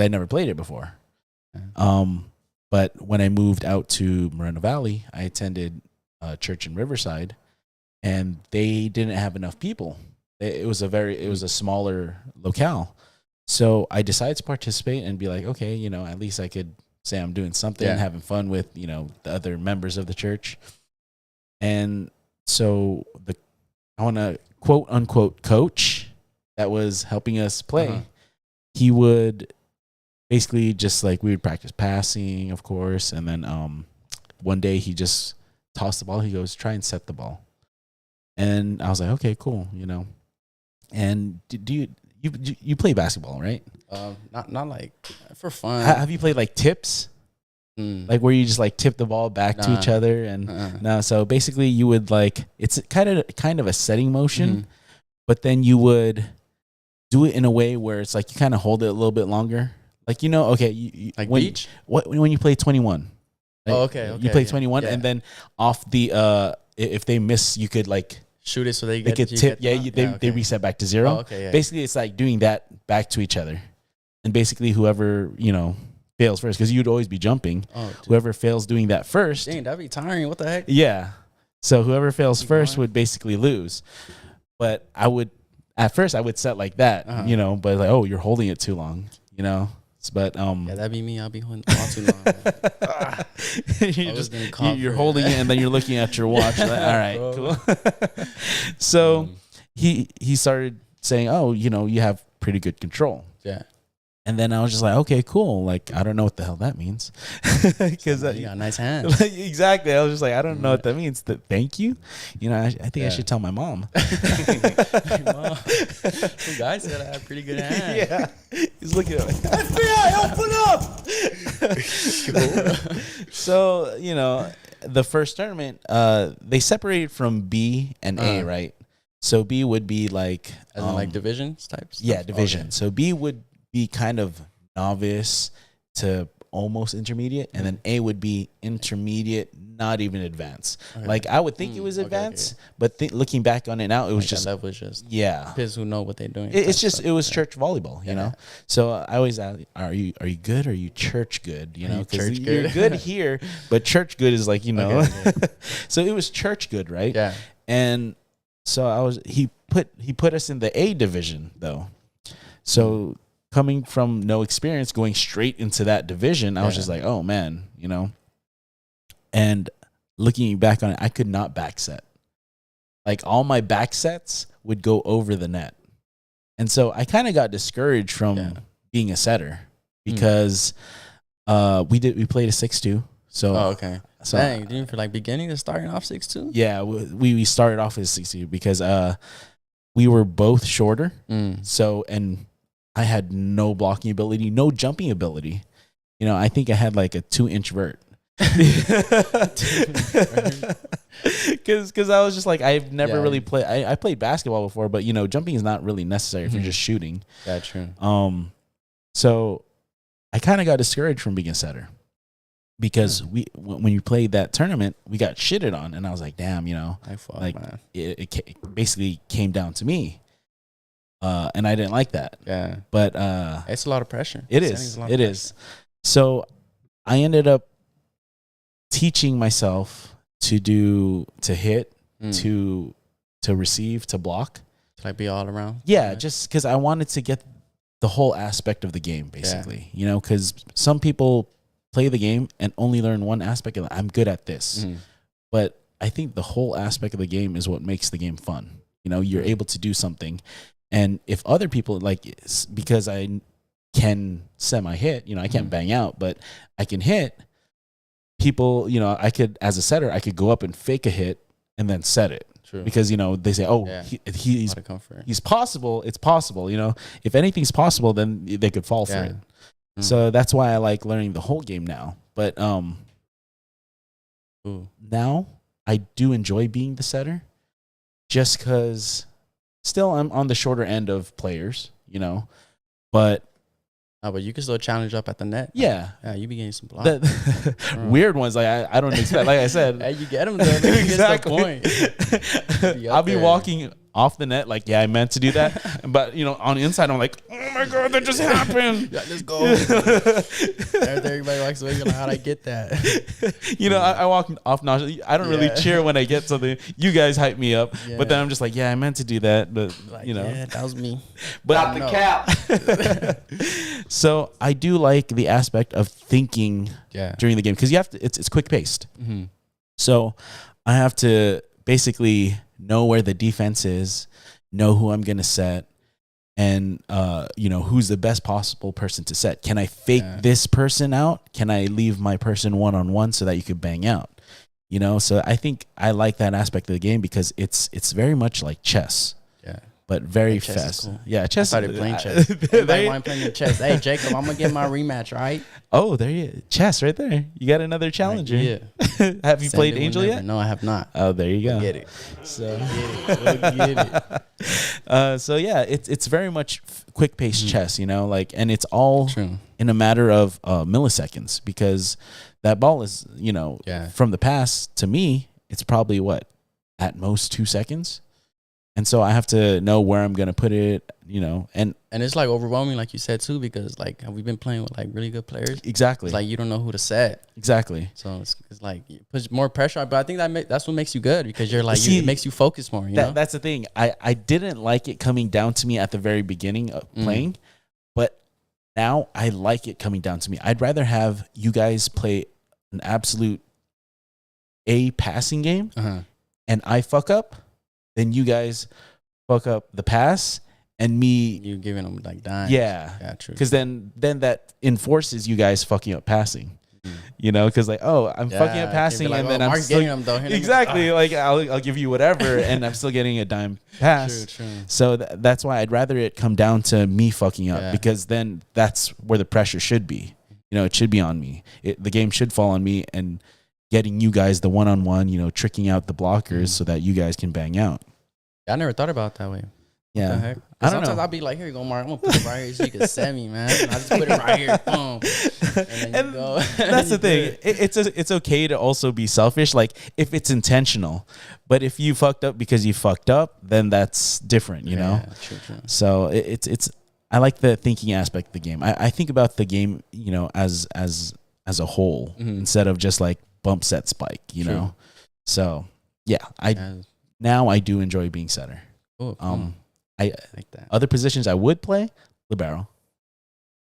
Speaker 2: never played it before. But when I moved out to Moreno Valley, I attended a church in Riverside, and they didn't have enough people. It was a smaller locale. So I decided to participate and be like, okay, at least I could say I'm doing something, having fun with, the other members of the church. And so I want to quote unquote coach that was helping us play. He would basically just like, we would practice passing, of course. And then one day he just tossed the ball. He goes, try and set the ball. And I was like, okay, cool. And do you play basketball, right?
Speaker 3: Not like for fun.
Speaker 2: Have you played like tips? Like where you just like tip the ball back to each other and no. So basically you would like, it's kind of a setting motion, but then you would do it in a way where it's like you kind of hold it a little bit longer. Like, okay. You,
Speaker 3: like
Speaker 2: when,
Speaker 3: beach?
Speaker 2: When you play 21. Right?
Speaker 3: Oh, okay.
Speaker 2: You play 21 and then off the, if they miss, you could like,
Speaker 3: shoot it so they
Speaker 2: could tip. They reset back to 0.
Speaker 3: Oh, okay, yeah.
Speaker 2: Basically, it's like doing that back to each other, and basically whoever fails first, because you'd always be jumping. Whoever fails doing that first,
Speaker 3: dang, that'd be tiring. What the heck?
Speaker 2: Yeah. So whoever fails first would basically lose. But at first I would set like that, but like, oh, you're holding it too long, But
Speaker 3: yeah, that'd be me. I'll be holding all too long.
Speaker 2: You're holding it and then you're looking at your watch. Like, all right, cool. So he started saying, oh, you have pretty good control.
Speaker 3: Yeah. And
Speaker 2: then I was just like, okay, cool. Like, I don't know what the hell that means. Because
Speaker 3: you got nice hands.
Speaker 2: Exactly. I was just like, I don't know what that means. Thank you. I think I should tell my mom.
Speaker 3: Mom, some guy said I had pretty good hands.
Speaker 2: Yeah. He's looking at me. FBI, open up. So, the first tournament, they separated from B and A, right? So B would be like...
Speaker 3: As in like divisions types?
Speaker 2: Yeah, division.
Speaker 3: Okay.
Speaker 2: So B would be kind of novice to almost intermediate, and then A would be intermediate, not even advanced. Okay. Like I would think it was advanced, but looking back on it now, it was just
Speaker 3: that level is just
Speaker 2: kids
Speaker 3: who know what they're doing.
Speaker 2: It's just it was church volleyball, you know. So I always ask, are you good? Or are you church good? Because you're good here, but church good is like So it was church good, right?
Speaker 3: Yeah.
Speaker 2: And so he put us in the A division though, so. Coming from no experience, going straight into that division, I was just like, oh man, And looking back on it, I could not back set. Like all my back sets would go over the net. And so I kind of got discouraged from being a setter because we played a 6-2. So
Speaker 3: okay. So dang, didn't you for like beginning to starting off 6-2?
Speaker 2: Yeah, we started off as 6-2 because we were both shorter. So and I had no blocking ability, no jumping ability. I think I had like a 2-inch vert. Because I was just like, I've never really played. I played basketball before, but jumping is not really necessary if you're just shooting.
Speaker 3: That's true.
Speaker 2: So I kind of got discouraged from being a setter because when you played that tournament, we got shitted on, and I was like, damn, it basically came down to me. And I didn't like that.
Speaker 3: Yeah.
Speaker 2: But
Speaker 3: it's a lot of pressure.
Speaker 2: It is. So I ended up teaching myself to hit, to receive, to block.
Speaker 3: To like be all around.
Speaker 2: Yeah, just because I wanted to get the whole aspect of the game, basically. Because some people play the game and only learn one aspect of it. I'm good at this. But I think the whole aspect of the game is what makes the game fun. You're able to do something. And if other people because I can semi-hit. I can't bang out, but I can hit. People, I could, as a setter, I could go up and fake a hit and then set it.
Speaker 3: True.
Speaker 2: Because, they say, oh,
Speaker 3: Yeah.
Speaker 2: he's possible. It's possible. If anything's possible, then they could fall for it. So that's why I like learning the whole game now. But now I do enjoy being the setter just because still I'm on the shorter end of players, but
Speaker 3: but you can still challenge up at the net.
Speaker 2: yeah,
Speaker 3: You be getting some blocks.
Speaker 2: the weird ones like I don't expect. Like I said,
Speaker 3: Hey, you get them though.
Speaker 2: exactly.
Speaker 3: That's the point.
Speaker 2: I'll be walking off the net like, I meant to do that, but on the inside I'm like, oh my god, that just happened.
Speaker 3: Yeah, let's go. Everybody walks away. You're like, how'd I get that?
Speaker 2: I walk off nauseous. I don't really cheer when I get something. You guys hype me up, but then I'm just like, I meant to do that, but
Speaker 3: yeah, that was me.
Speaker 2: But
Speaker 3: Not the
Speaker 2: cap. So I do like the aspect of thinking during the game because you have to. It's quick paced.
Speaker 3: Mm-hmm.
Speaker 2: So I have to basically know where the defense is, know who I'm gonna set, and who's the best possible person to set. Can I fake this person out? Can I leave my person 1-on-1 so that you could bang out? So I think I like that aspect of the game because it's very much like chess. But very fast. Cool. Yeah, chess.
Speaker 3: I started playing chess. Everybody want to play chess. Hey, Jacob, I'm gonna get my rematch, right?
Speaker 2: Oh, there you go. Chess right there. You got another challenger.
Speaker 3: Yeah.
Speaker 2: Have you played Angel yet?
Speaker 3: No, I have not.
Speaker 2: Oh, there you go.
Speaker 3: We'll get it.
Speaker 2: So
Speaker 3: Get it.
Speaker 2: So yeah, it's very much quick paced chess, and it's all in a matter of milliseconds because that ball is, from the past to me, it's probably at most 2 seconds. And so I have to know where I'm going to put it, and
Speaker 3: it's like overwhelming, like you said, too, because like we've been playing with like really good players.
Speaker 2: Exactly.
Speaker 3: It's like you don't know who to set.
Speaker 2: Exactly.
Speaker 3: So it's like it puts more pressure on. But I think that's what makes you good because you're like, it makes you focus more, you know?
Speaker 2: That's the thing. I didn't like it coming down to me at the very beginning of playing, but now I like it coming down to me. I'd rather have you guys play an absolute passing game and I fuck up, then you guys fuck up the pass and me.
Speaker 3: You giving them like dimes.
Speaker 2: Yeah,
Speaker 3: true.
Speaker 2: Because then that enforces you guys fucking up passing. Because like, I'm fucking up passing,
Speaker 3: like,
Speaker 2: and then
Speaker 3: Marc's
Speaker 2: I'm still
Speaker 3: getting them though.
Speaker 2: exactly like I'll give you whatever, and I'm still getting a dime pass.
Speaker 3: True.
Speaker 2: So that's why I'd rather it come down to me fucking up because then that's where the pressure should be. It should be on me. The game should fall on me and getting you guys the 1-on-1, tricking out the blockers so that you guys can bang out.
Speaker 3: I never thought about it that way.
Speaker 2: Yeah.
Speaker 3: What the heck?
Speaker 2: I don't
Speaker 3: Sometimes
Speaker 2: know.
Speaker 3: I'll be like, here you go, Mark. I'm going to put it right here so you can send me, man. I just put it right here. Boom. And then you go.
Speaker 2: That's the thing. It's okay to also be selfish, like if it's intentional. But if you fucked up because you fucked up, then that's different, you know?
Speaker 3: True.
Speaker 2: So it's I like the thinking aspect of the game. I think about the game, as a whole instead of just like bump set spike, you know? So yeah, now I do enjoy being setter.
Speaker 3: Cool.
Speaker 2: I
Speaker 3: like that.
Speaker 2: Other positions I would play libero.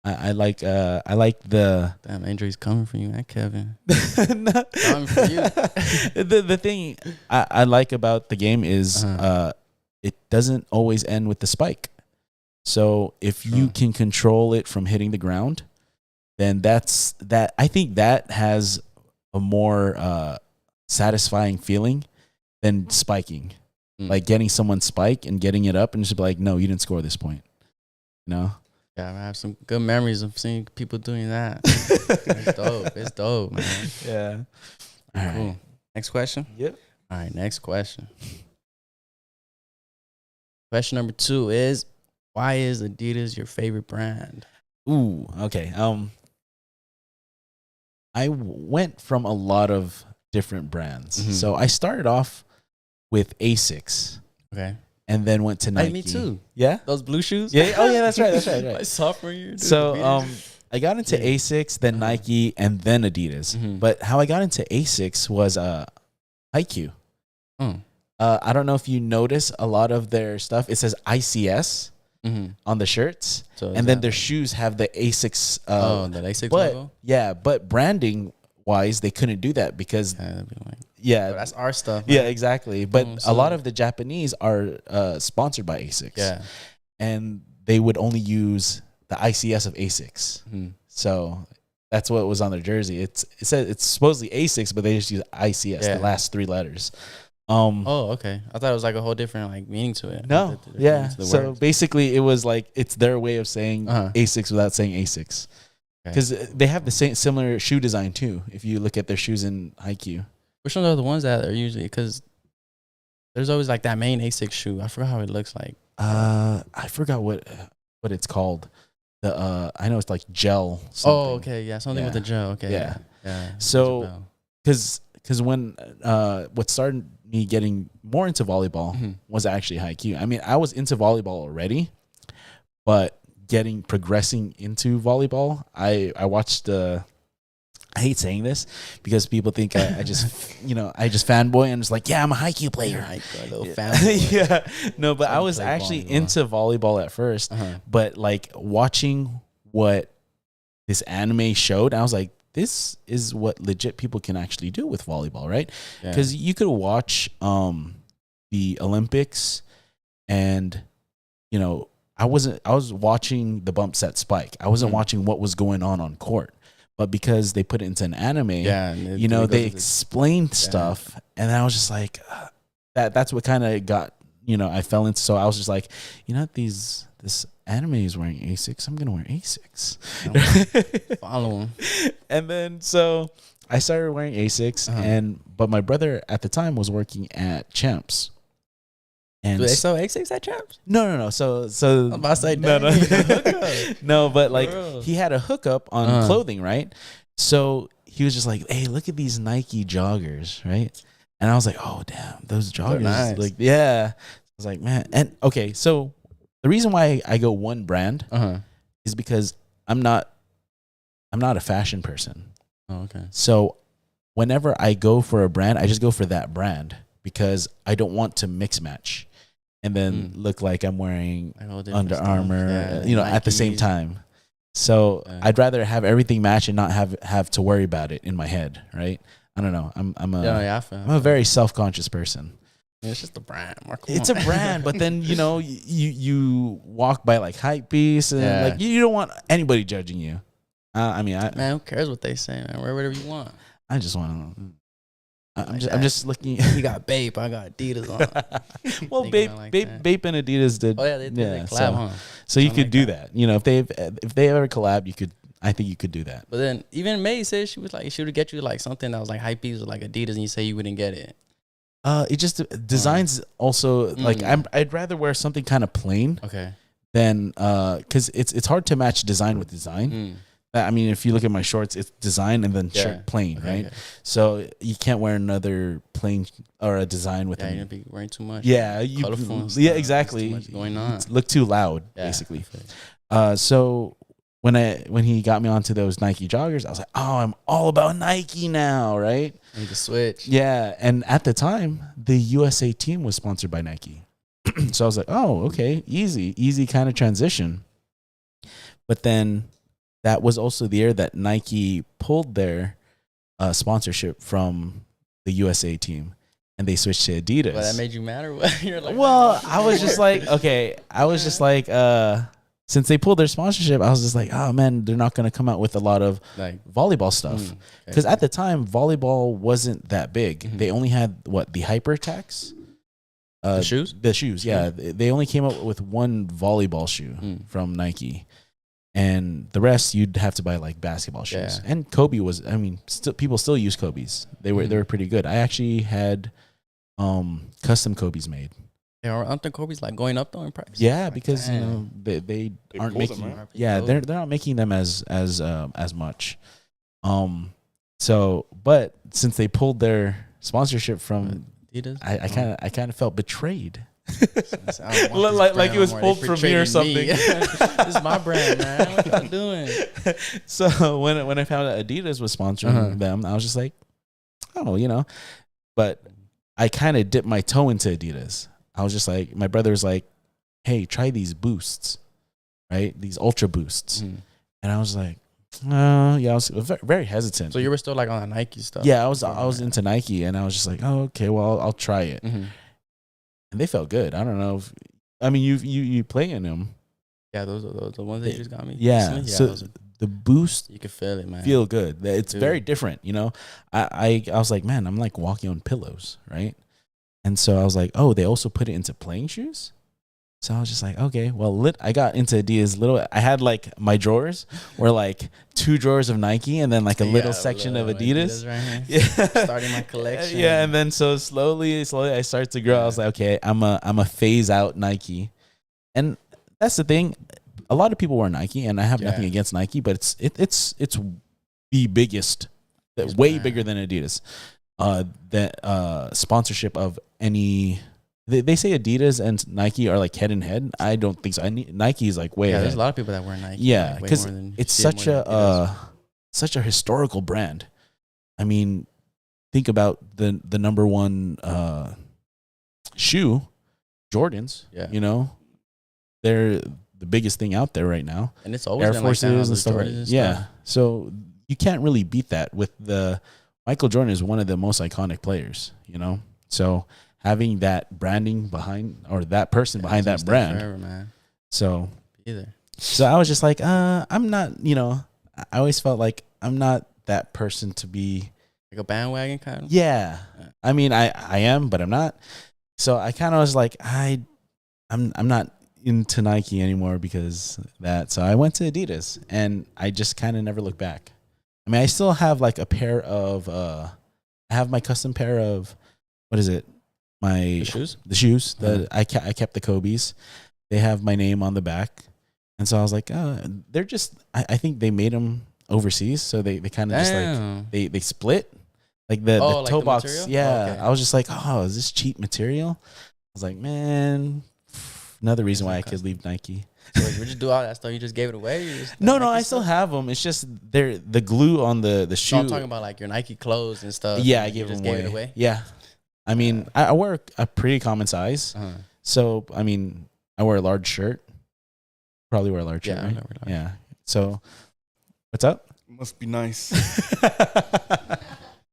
Speaker 2: I like the
Speaker 3: Damn, injuries coming for you, man, Kevin.
Speaker 2: coming
Speaker 3: for you.
Speaker 2: The thing I like about the game is it doesn't always end with the spike. So if you can control it from hitting the ground, then I think that has a more satisfying feeling than spiking. Like getting someone spike and getting it up and just be like, no, you didn't score this point. No.
Speaker 3: Yeah, I have some good memories of seeing people doing that. It's dope, man.
Speaker 2: Yeah.
Speaker 3: All right. Cool. Next question?
Speaker 2: Yep.
Speaker 3: All right, next question. Question number 2 is, why is Adidas your favorite brand?
Speaker 2: Ooh, okay. I went from a lot of different brands. So I started off with Asics.
Speaker 3: Okay.
Speaker 2: And then went to Nike.
Speaker 3: Hey, me too.
Speaker 2: Yeah?
Speaker 3: Those blue shoes?
Speaker 2: Yeah. Oh, yeah, that's right.
Speaker 3: My sophomore year. Dude,
Speaker 2: so I got into Asics, then Nike, and then Adidas. But how I got into Asics was IQ. I don't know if you notice a lot of their stuff. It says ICS on the shirts. So and then their shoes have the Asics.
Speaker 3: The Asics logo?
Speaker 2: Yeah, but branding wise, they couldn't do that because
Speaker 3: that's our stuff, man.
Speaker 2: Yeah, exactly. But a lot of the Japanese are sponsored by Asics.
Speaker 3: Yeah,
Speaker 2: and they would only use the ICS of Asics.
Speaker 3: Mhm.
Speaker 2: So that's what was on their jersey. It said it's supposedly Asics, but they just use ICS,
Speaker 3: Yeah.
Speaker 2: the last 3 letters.
Speaker 3: Oh, okay. I thought it was like a whole different like meaning to it.
Speaker 2: No,
Speaker 3: Like, the
Speaker 2: yeah.
Speaker 3: meaning to the
Speaker 2: So
Speaker 3: words.
Speaker 2: basically, it was like it's their way of saying
Speaker 3: Uh-huh.
Speaker 2: Asics without saying Asics,
Speaker 3: Okay.
Speaker 2: because they have the same similar shoe design too. If you look at their shoes in Haikyuu.
Speaker 3: Which ones are the ones that are usually because there's always like that main A6 shoe. I forgot how it looks like.
Speaker 2: I forgot what it's called. The I know it's like gel. Something.
Speaker 3: Oh, okay, yeah, something with
Speaker 2: Yeah.
Speaker 3: the gel. Okay,
Speaker 2: Yeah.
Speaker 3: yeah.
Speaker 2: So-
Speaker 3: Rings a bell.
Speaker 2: Because when what started me getting more into volleyball
Speaker 3: Mhm.
Speaker 2: was actually Haikyuu. I mean, I was into volleyball already, but progressing into volleyball, I watched I hate saying this because people think I just I just fanboy and it's like, yeah, I'm a Haikyuu player.
Speaker 3: Like a little family.
Speaker 2: Yeah, no, but I
Speaker 3: Some
Speaker 2: was
Speaker 3: play
Speaker 2: actually
Speaker 3: volleyball.
Speaker 2: into volleyball at first,
Speaker 3: Uh-huh.
Speaker 2: but like watching what this anime showed, I was like, this is what legit people can actually do with volleyball, right?
Speaker 3: Yeah.
Speaker 2: Because you could watch the Olympics, and I was watching the bump set spike. I wasn't
Speaker 3: Mhm.
Speaker 2: watching what was going on court, but because they put it into an anime,
Speaker 3: Yeah, and it
Speaker 2: they
Speaker 3: goes with
Speaker 2: explained stuff, and I was just like, that's what kind of got I fell into. So I was just like, this anime is wearing Asics, I'm gonna wear Asics.
Speaker 3: follow them.
Speaker 2: And then so I started wearing Asics,
Speaker 3: Uh-huh.
Speaker 2: but my brother at the time was working at Champs. And
Speaker 3: Do they sell A6 at Champs?
Speaker 2: no. So
Speaker 3: I'm about to say,
Speaker 2: no,
Speaker 3: dang, hookup.
Speaker 2: no, but like
Speaker 3: Bro.
Speaker 2: he had a hookup on
Speaker 3: Uh-huh.
Speaker 2: clothing, right? So he was just like, "Hey, look at these Nike joggers," right? And I was like, "Oh, damn, those joggers!"
Speaker 3: nice.
Speaker 2: Like, yeah. I was like, "Man," and okay, so the reason why I go one brand
Speaker 3: Uh-huh.
Speaker 2: is because I'm not a fashion person.
Speaker 3: Oh, okay.
Speaker 2: So whenever I go for a brand, I just go for that brand because I don't want to mix match and then look like I'm wearing
Speaker 3: Like all different
Speaker 2: Under
Speaker 3: stuff.
Speaker 2: Armour,
Speaker 3: Yeah,
Speaker 2: at the same
Speaker 3: Nikes.
Speaker 2: time. So
Speaker 3: Yeah.
Speaker 2: I'd rather have everything match and not have to worry about it in my head, right? I don't know. I'm
Speaker 3: Yeah, I feel.
Speaker 2: I'm a very self-conscious person.
Speaker 3: It's just a brand. Mark, come
Speaker 2: It's a
Speaker 3: on.
Speaker 2: brand, but then you walk by like hype beasts and
Speaker 3: Yeah.
Speaker 2: like you don't want anybody judging you. I mean,
Speaker 3: Man, who cares what they say, man? Wear whatever you want.
Speaker 2: I just want to. I'm
Speaker 3: Like
Speaker 2: just
Speaker 3: that.
Speaker 2: looking.
Speaker 3: You got Bape, I got Adidas on.
Speaker 2: Well,
Speaker 3: Think
Speaker 2: Bape,
Speaker 3: about it like
Speaker 2: Bape,
Speaker 3: that.
Speaker 2: Bape and Adidas did.
Speaker 3: Oh yeah, they collab,
Speaker 2: so,
Speaker 3: huh?
Speaker 2: so you
Speaker 3: Something
Speaker 2: could do
Speaker 3: like
Speaker 2: that. If they ever collab, you could. I think you could do that.
Speaker 3: But then even May said she would get you like something that was like hype beats with like Adidas, and you say you wouldn't get it.
Speaker 2: It just designs also like I'd rather wear something kind of plain
Speaker 3: Okay.
Speaker 2: than because it's hard to match design with design. I mean, if you look at my shorts, it's design and then
Speaker 3: Yeah.
Speaker 2: shirt plain,
Speaker 3: Okay,
Speaker 2: right?
Speaker 3: okay.
Speaker 2: So you can't wear another plain or a design with
Speaker 3: Yeah, you're
Speaker 2: them.
Speaker 3: gonna be wearing too much.
Speaker 2: Yeah,
Speaker 3: Colorful and
Speaker 2: yeah,
Speaker 3: stuff. There's
Speaker 2: exactly.
Speaker 3: too much going on.
Speaker 2: Look too loud,
Speaker 3: Yeah,
Speaker 2: basically.
Speaker 3: I feel you.
Speaker 2: So when he got me onto those Nike joggers, I was like, oh, I'm all about Nike now, right?
Speaker 3: You need to switch.
Speaker 2: Yeah, and at the time, the USA team was sponsored by Nike, so I was like, oh, okay, easy kind of transition. But then that was also the year that Nike pulled their sponsorship from the USA team, and they switched to Adidas.
Speaker 3: But that made you mad or what? You're like,
Speaker 2: Well, I was just like, okay, since they pulled their sponsorship, I was just like, oh man, they're not gonna come out with a lot of
Speaker 3: like
Speaker 2: volleyball stuff because at the time volleyball wasn't that big. They only had the HyperTax,
Speaker 3: the shoes.
Speaker 2: the shoes. Yeah, they only came up with one volleyball shoe from Nike, and the rest you'd have to buy like basketball shoes.
Speaker 3: Yeah.
Speaker 2: And Kobe was, I mean, people still use Kobe's. They were pretty good. I actually had custom Kobe's made.
Speaker 3: Yeah, aren't the Kobe's like going up though in price?
Speaker 2: Yeah,
Speaker 3: Like,
Speaker 2: because
Speaker 3: damn.
Speaker 2: they aren't
Speaker 4: pulled them,
Speaker 2: making.
Speaker 4: right?
Speaker 2: Yeah, they're not making them as much. So, but since they pulled their sponsorship from,
Speaker 3: Adidas.
Speaker 2: I kind of felt betrayed.
Speaker 3: I don't want this
Speaker 2: Like
Speaker 3: brand
Speaker 2: it was
Speaker 3: no more.
Speaker 2: pulled
Speaker 3: They
Speaker 2: from me or something.
Speaker 3: betrayed This is my brand, man. What y'all doing?
Speaker 2: So when I found out Adidas was sponsoring them, I was just like, oh, but I kind of dipped my toe into Adidas. I was just like, my brother was like, hey, try these boosts, right? These ultra boosts. And I was like, I was very hesitant.
Speaker 3: So you were still like on the Nike stuff.
Speaker 2: Yeah, I was into Nike, and I was just like, oh, okay, well, I'll try it. And they felt good. I don't know if, I mean, you play in them.
Speaker 3: Yeah, those are the ones that you just got me.
Speaker 2: Yeah.
Speaker 3: recently.
Speaker 2: So
Speaker 3: those are,
Speaker 2: the boost
Speaker 3: you can feel it, man.
Speaker 2: feel good. It's
Speaker 3: Dude.
Speaker 2: very different, you know. I was like, man, I'm like walking on pillows, right? And so I was like, oh, they also put it into playing shoes. So I was just like, okay, well, I got into Adidas little. I had like my drawers were like 2 drawers of Nike and then like a little section of Adidas.
Speaker 3: right
Speaker 2: Yeah,
Speaker 3: here. Starting my collection.
Speaker 2: Yeah, and then so slowly I started to grow. I was like, okay, I'm a phase out Nike, and that's the thing. A lot of people wear Nike, and I have nothing against Nike, but it's the biggest, way bigger than Adidas. That sponsorship of any. They say Adidas and Nike are like head and head. I don't think so. Nike is like way ahead.
Speaker 3: There's a lot of people that wear Nike.
Speaker 2: Yeah,
Speaker 3: like,
Speaker 2: because it's such a historical brand. I mean, think about the number one shoe, Jordans.
Speaker 3: Yeah,
Speaker 2: you know, they're the biggest thing out there right now.
Speaker 3: And it's always
Speaker 2: Air
Speaker 3: been
Speaker 2: Forces
Speaker 3: like that,
Speaker 2: and stuff. Yeah, so you can't really beat that with the Michael Jordan is one of the most iconic players. You know, so having that branding behind or that person behind that brand.
Speaker 3: Forever, man.
Speaker 2: So
Speaker 3: So
Speaker 2: I was just like, I'm not, you know, I always felt like I'm not that person to be
Speaker 3: like a bandwagon kind of.
Speaker 2: Yeah. I mean, I am, but I'm not. So I kind of was like, I'm not into Nike anymore because of that. So I went to Adidas and I just kind of never looked back. I mean, I still have like a pair of, I have my custom pair of, what is it? The shoes. I kept the Kobe's. They have my name on the back, and so I was like, they're just. I think they made them overseas, so they kind of just like they split like the toe box.
Speaker 3: Material?
Speaker 2: Yeah,
Speaker 3: Okay.
Speaker 2: I was just like, oh, is this cheap material? I was like, man, another reason why I could leave Nike.
Speaker 3: So like, would you do all that stuff? You just gave it away? Or you just
Speaker 2: No, I still have them. It's just the glue on the shoe.
Speaker 3: No, I'm talking about like your Nike clothes and stuff.
Speaker 2: Yeah, I
Speaker 3: you
Speaker 2: gave
Speaker 3: just
Speaker 2: them
Speaker 3: gave it away.
Speaker 2: Yeah. I mean, I wear a pretty common size. So, I mean, I wear a large shirt. Probably wear a large shirt, right? Yeah. So, what's up?
Speaker 4: Must be nice.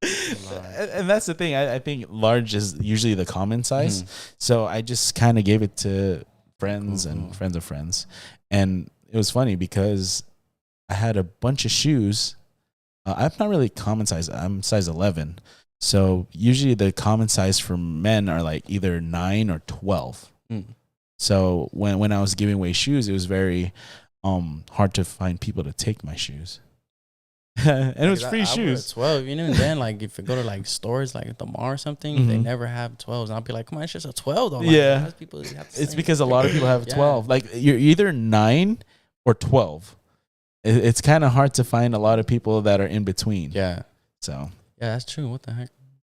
Speaker 2: And that's the thing. I think large is usually the common size. So, I just kind of gave it to friends and friends of friends. And it was funny because I had a bunch of shoes. I'm not really common size. I'm size 11. So usually the common size for men are like either 9 or 12. So when I was giving away shoes, it was very hard to find people to take my shoes. And it was free shoes.
Speaker 3: 12, you know, and then like if you go to like stores like at the mall or something, they never have 12s. And I'll be like, come on, it's just a 12 though. Like,
Speaker 2: yeah.
Speaker 3: People have
Speaker 2: It's because a lot of people have 12. Like you're either 9 or 12. It's kind of hard to find a lot of people that are in between.
Speaker 3: Yeah.
Speaker 2: So.
Speaker 3: Yeah, that's true. What the heck?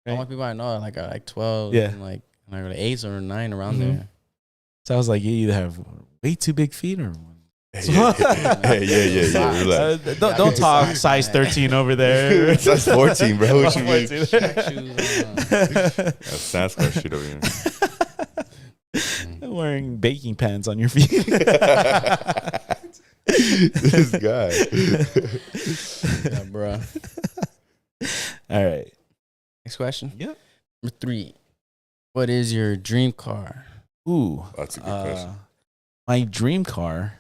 Speaker 2: Right.
Speaker 3: All the people I know are like 12.
Speaker 2: Yeah.
Speaker 3: And like 8s or 9 around there.
Speaker 2: So I was like, you either have way too big feet or.
Speaker 4: Yeah. Relax.
Speaker 2: Don't talk size 13 over there.
Speaker 4: Size 14, bro. What you mean?
Speaker 3: 14.
Speaker 4: That's Sasquatch shit over here.
Speaker 2: Wearing baking pans on your feet.
Speaker 4: This guy.
Speaker 3: Yeah, bro.
Speaker 2: All right.
Speaker 3: Next question.
Speaker 2: Yep.
Speaker 3: Number 3. What is your dream car?
Speaker 2: Ooh.
Speaker 4: That's a good question.
Speaker 2: My dream car,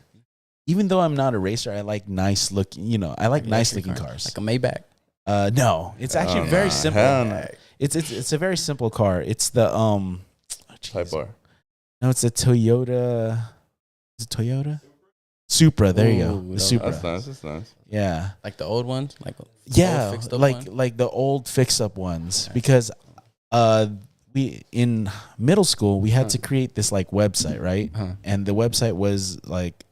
Speaker 2: even though I'm not a racer, I like nice looking, I like nice looking cars.
Speaker 3: Like a Maybach?
Speaker 2: No, it's actually very simple.
Speaker 4: No.
Speaker 2: It's a very simple car. It's the
Speaker 4: Type R.
Speaker 2: No, it's a Toyota. Is it Toyota? Supra. There you go.
Speaker 3: Ooh,
Speaker 2: The Supra.
Speaker 4: That's nice.
Speaker 2: Yeah.
Speaker 3: Like the old ones? Like
Speaker 2: Yeah,
Speaker 3: old fixed-up
Speaker 2: like
Speaker 3: one?
Speaker 2: like the old fix-up ones, because we in middle school we had to create this like website, right? And the website was like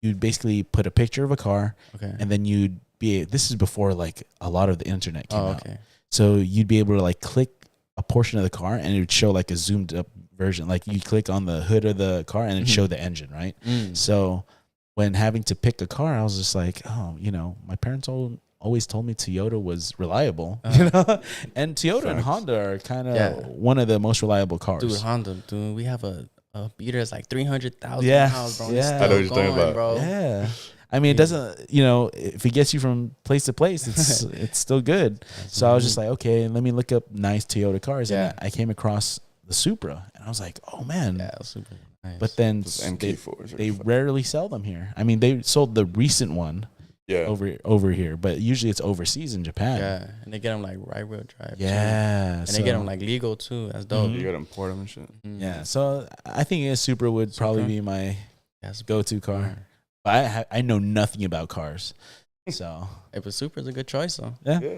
Speaker 2: you'd basically put a picture of a car, and then this is before like a lot of the internet came out. So you'd be able to like click a portion of the car and it would show like a zoomed up version. Like you click on the hood of the car and it'd show the engine, right? So when having to pick a car, I was just like, oh, my parents always told me Toyota was reliable, and Toyota and Honda are kind of one of the most reliable cars.
Speaker 3: Dude, Honda, we have a beater that's like 300,000
Speaker 2: Yeah.
Speaker 3: miles, bro.
Speaker 2: Yeah.
Speaker 3: It's
Speaker 2: I
Speaker 3: still
Speaker 4: know what you're talking
Speaker 3: going,
Speaker 4: about.
Speaker 3: bro.
Speaker 2: Yeah. I mean, it doesn't, if it gets you from place to place, it's still good. So I was just like, okay, let me look up nice Toyota cars.
Speaker 3: Yeah.
Speaker 2: And I came across the Supra and I was like, oh man,
Speaker 3: Yeah, super. Nice.
Speaker 2: but then
Speaker 4: Those
Speaker 2: they,
Speaker 4: MK4s.
Speaker 2: they rarely sell them here. I mean, they sold the recent one
Speaker 4: yeah.
Speaker 2: over here, but usually it's overseas in Japan.
Speaker 3: Yeah, and they get them like right wheel drive. Too.
Speaker 2: Yeah,
Speaker 3: And they get them like legal too. That's dope.
Speaker 2: Mhm.
Speaker 4: You gotta import them and shit.
Speaker 2: Yeah, so I think a Supra would probably
Speaker 3: Supra?
Speaker 2: be my
Speaker 3: That's
Speaker 2: go-to car. But I know nothing about cars, so
Speaker 3: If a Supra's a good choice, though.
Speaker 2: yeah.
Speaker 4: Yeah.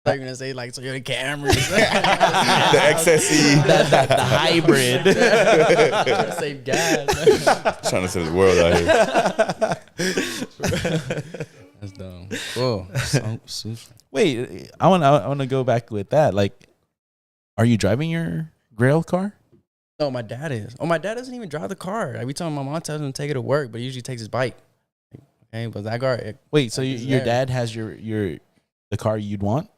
Speaker 3: I thought you were gonna say like Toyota Camry,
Speaker 4: The XSE.
Speaker 2: the hybrid.
Speaker 3: Trying to save gas.
Speaker 4: Trying to save the world out here.
Speaker 3: That's dumb. Cool. Super.
Speaker 2: Wait, I want to go back with that. Like, are you driving your Grail car?
Speaker 3: No, my dad is. Oh, my dad doesn't even drive the car. Like, we tell him my mom tells him to take it to work, but he usually takes his bike. Okay, but that car.
Speaker 2: Wait, so
Speaker 3: It's
Speaker 2: your
Speaker 3: there.
Speaker 2: dad has the car you'd want?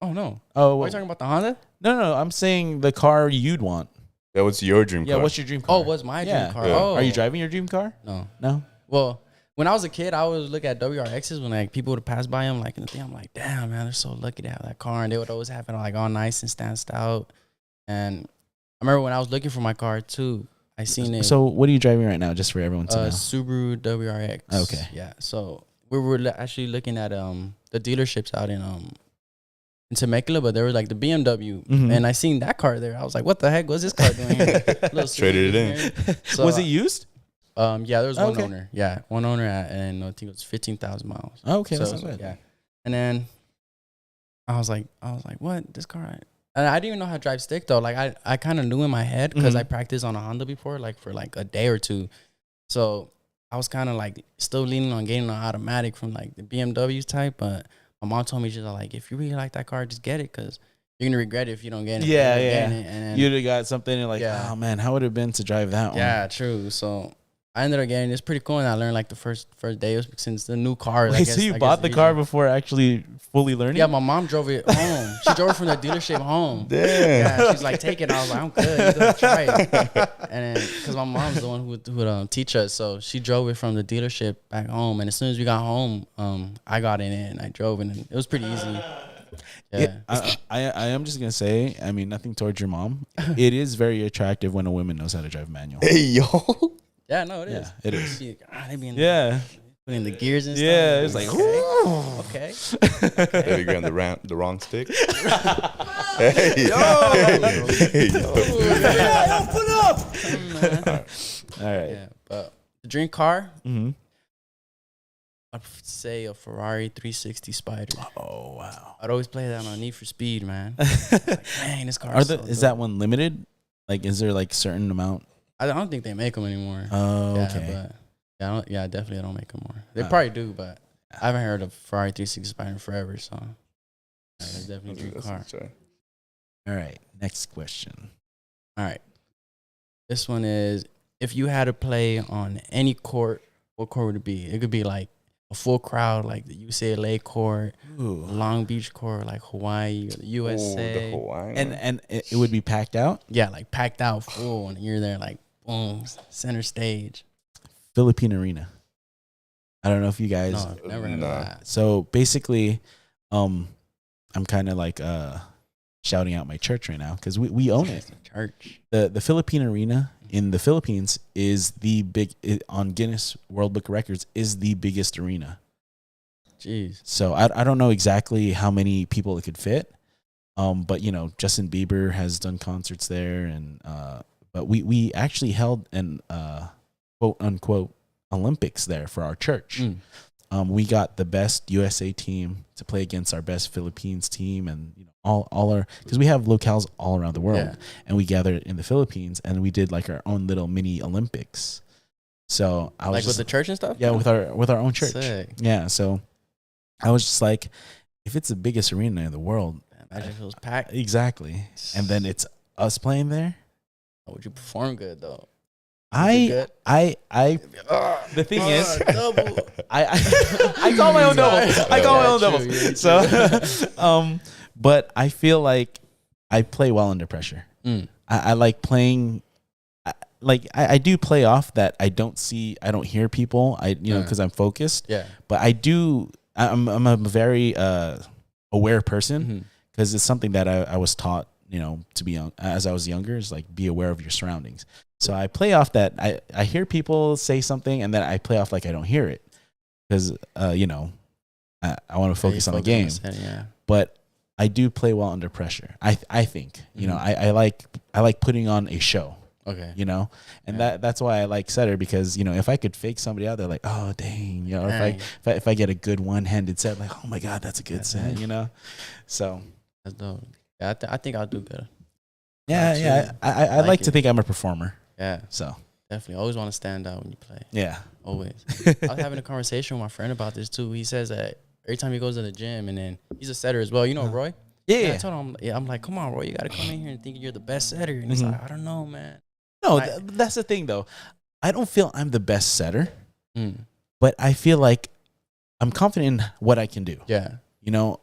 Speaker 3: Oh no.
Speaker 2: Oh,
Speaker 3: Are you talking about the Honda?
Speaker 2: no. I'm saying the car you'd want.
Speaker 4: That was your dream car.
Speaker 2: Yeah, what's your dream car?
Speaker 3: Oh, what's my
Speaker 2: Yeah.
Speaker 3: dream car?
Speaker 4: Yeah.
Speaker 3: Oh,
Speaker 2: Are you driving your dream car?
Speaker 3: No.
Speaker 2: No.
Speaker 3: Well, when I was a kid, I would look at WRXs when like people would pass by them, like in the thing. I'm like, damn, man, they're so lucky to have that car, and they would always have it like all nice and stanced out. And I remember when I was looking for my car too, I seen it.
Speaker 2: So what are you driving right now, just for everyone to know?
Speaker 3: Subaru WRX.
Speaker 2: Okay.
Speaker 3: Yeah. So we were actually looking at the dealerships out in Temecula, but there was like the BMW,
Speaker 2: Mhm.
Speaker 3: and I seen that car there. I was like, what the heck was this car doing here? Little
Speaker 4: Traded it in.
Speaker 3: here. So,
Speaker 2: Was it used?
Speaker 3: yeah, there was one
Speaker 2: Okay.
Speaker 3: owner. Yeah, one owner and I think it was 15,000 miles.
Speaker 2: Oh, okay,
Speaker 3: So,
Speaker 2: that's not bad.
Speaker 3: yeah. And then I was like, what? This car? And I didn't even know how to drive stick though. Like I kind of knew in my head because
Speaker 2: Mhm.
Speaker 3: I practiced on a Honda before, like for like a day or two. So I was kind of like still leaning on getting an automatic from like the BMWs type. But my mom told me, she's like, if you really like that car, just get it because you're gonna regret it if you don't get it.
Speaker 2: Yeah,
Speaker 3: You end up
Speaker 2: yeah.
Speaker 3: getting it. And then,
Speaker 2: You'd have got something and like,
Speaker 3: Yeah.
Speaker 2: oh man, how would it have been to drive that one?
Speaker 3: yeah, true. So I ended up getting it. It's pretty cool, and I learned like the first day was since the new car.
Speaker 2: Wait, so you bought the car before actually fully learning?
Speaker 3: Yeah, my mom drove it home. She drove it from the dealership home.
Speaker 4: Damn.
Speaker 3: Yeah, she's like, take it. I was like, I'm good. You gotta try it. And then, because my mom's the one who would teach us, so she drove it from the dealership back home. And as soon as we got home, I got in it and I drove it, and it was pretty easy. Yeah.
Speaker 2: I am just gonna say, I mean, nothing towards your mom. It is very attractive when a woman knows how to drive manual.
Speaker 4: Hey, yo.
Speaker 3: Yeah, no, it is.
Speaker 2: Yeah, it is.
Speaker 3: They be in
Speaker 2: Yeah,
Speaker 3: putting the gears and stuff.
Speaker 2: yeah. It's like,
Speaker 3: Okay.
Speaker 4: There you go on the wrong stick. Hey, yo. Hey, yo.
Speaker 2: all right.
Speaker 3: Yeah, but the dream car,
Speaker 2: Mm-hmm.
Speaker 3: I'd say a Ferrari 360 Spider.
Speaker 2: Oh wow.
Speaker 3: I'd always play that on Need for Speed, man. Like, dang, this car.
Speaker 2: Is that one limited? Like, is there like certain amount?
Speaker 3: I don't think they make them anymore.
Speaker 2: Oh,
Speaker 3: Yeah,
Speaker 2: okay.
Speaker 3: but definitely I don't make them more. They
Speaker 2: Oh.
Speaker 3: probably do, but I haven't heard of Ferrari 360 Spider in forever, so yeah, that's definitely a dream
Speaker 4: That's
Speaker 3: car.
Speaker 4: a try.
Speaker 2: All right. Next question.
Speaker 3: All right, this one is: if you had to play on any court, what court would it be? It could be like a full crowd, like the UCLA court,
Speaker 2: Ooh.
Speaker 3: Long Beach court, like Hawaii, or the
Speaker 4: Ooh,
Speaker 3: USA.
Speaker 4: the Hawaiian.
Speaker 2: And it would be packed out.
Speaker 3: Yeah, like packed out full, and you're there like boom, center stage.
Speaker 2: Philippine Arena. I don't know if you guys.
Speaker 3: No, I've never heard
Speaker 4: Nah.
Speaker 3: of that.
Speaker 2: So basically, I'm kind of like shouting out my church right now because we own it.
Speaker 3: Church.
Speaker 2: The Philippine Arena in the Philippines is on Guinness World Book of Records is the biggest arena.
Speaker 3: Jeez.
Speaker 2: So I don't know exactly how many people it could fit. But you know, Justin Bieber has done concerts there, and but we actually held an quote unquote Olympics there for our church. We got the best USA team to play against our best Philippines team, and you know all our, because we have locales all around the world,
Speaker 3: Yeah.
Speaker 2: and we gathered in the Philippines, and we did like our own little mini Olympics. So I was
Speaker 3: Like
Speaker 2: just,
Speaker 3: with the church and stuff?
Speaker 2: yeah, with our own church.
Speaker 3: Sick.
Speaker 2: Yeah, so I was just like, if it's the biggest arena in the world,
Speaker 3: Imagine if it was packed.
Speaker 2: exactly, and then it's us playing there.
Speaker 3: Would you perform good though?
Speaker 2: The thing is,
Speaker 3: double.
Speaker 2: I call my own double. I call my own
Speaker 3: Yeah,
Speaker 2: double.
Speaker 3: true, yeah,
Speaker 2: So, but I feel like I play well under pressure. I like playing. I do play off that I don't hear people. Because I'm focused.
Speaker 3: Yeah.
Speaker 2: But I do. I'm a very aware person because it's something that I was taught. You know, to be young as I was younger, is like be aware of your surroundings. So I play off that. I hear people say something, and then I play off like I don't hear it because I want to focus on the game.
Speaker 3: Yeah.
Speaker 2: But I do play well under pressure. I think I like putting on a show.
Speaker 3: Okay.
Speaker 2: And that's why I like setter because if I could fake somebody out, they're like, oh dang, if I get a good one-handed set, like, oh my god, that's a good set, So
Speaker 3: that's dope. Yeah, I think I'll do good.
Speaker 2: Yeah. I like to think I'm a performer.
Speaker 3: Yeah.
Speaker 2: So
Speaker 3: definitely, always want to stand out when you play.
Speaker 2: Yeah.
Speaker 3: Always. I was having a conversation with my friend about this too. He says that every time he goes to the gym, and then he's a setter as well. You know Roy?
Speaker 2: Yeah.
Speaker 3: I told him, I'm like, come on, Roy, you got to come in here and think you're the best setter. And he's like, I don't know, man.
Speaker 2: No, that's the thing though. I don't feel I'm the best setter, but I feel like I'm confident in what I can do.
Speaker 3: Yeah.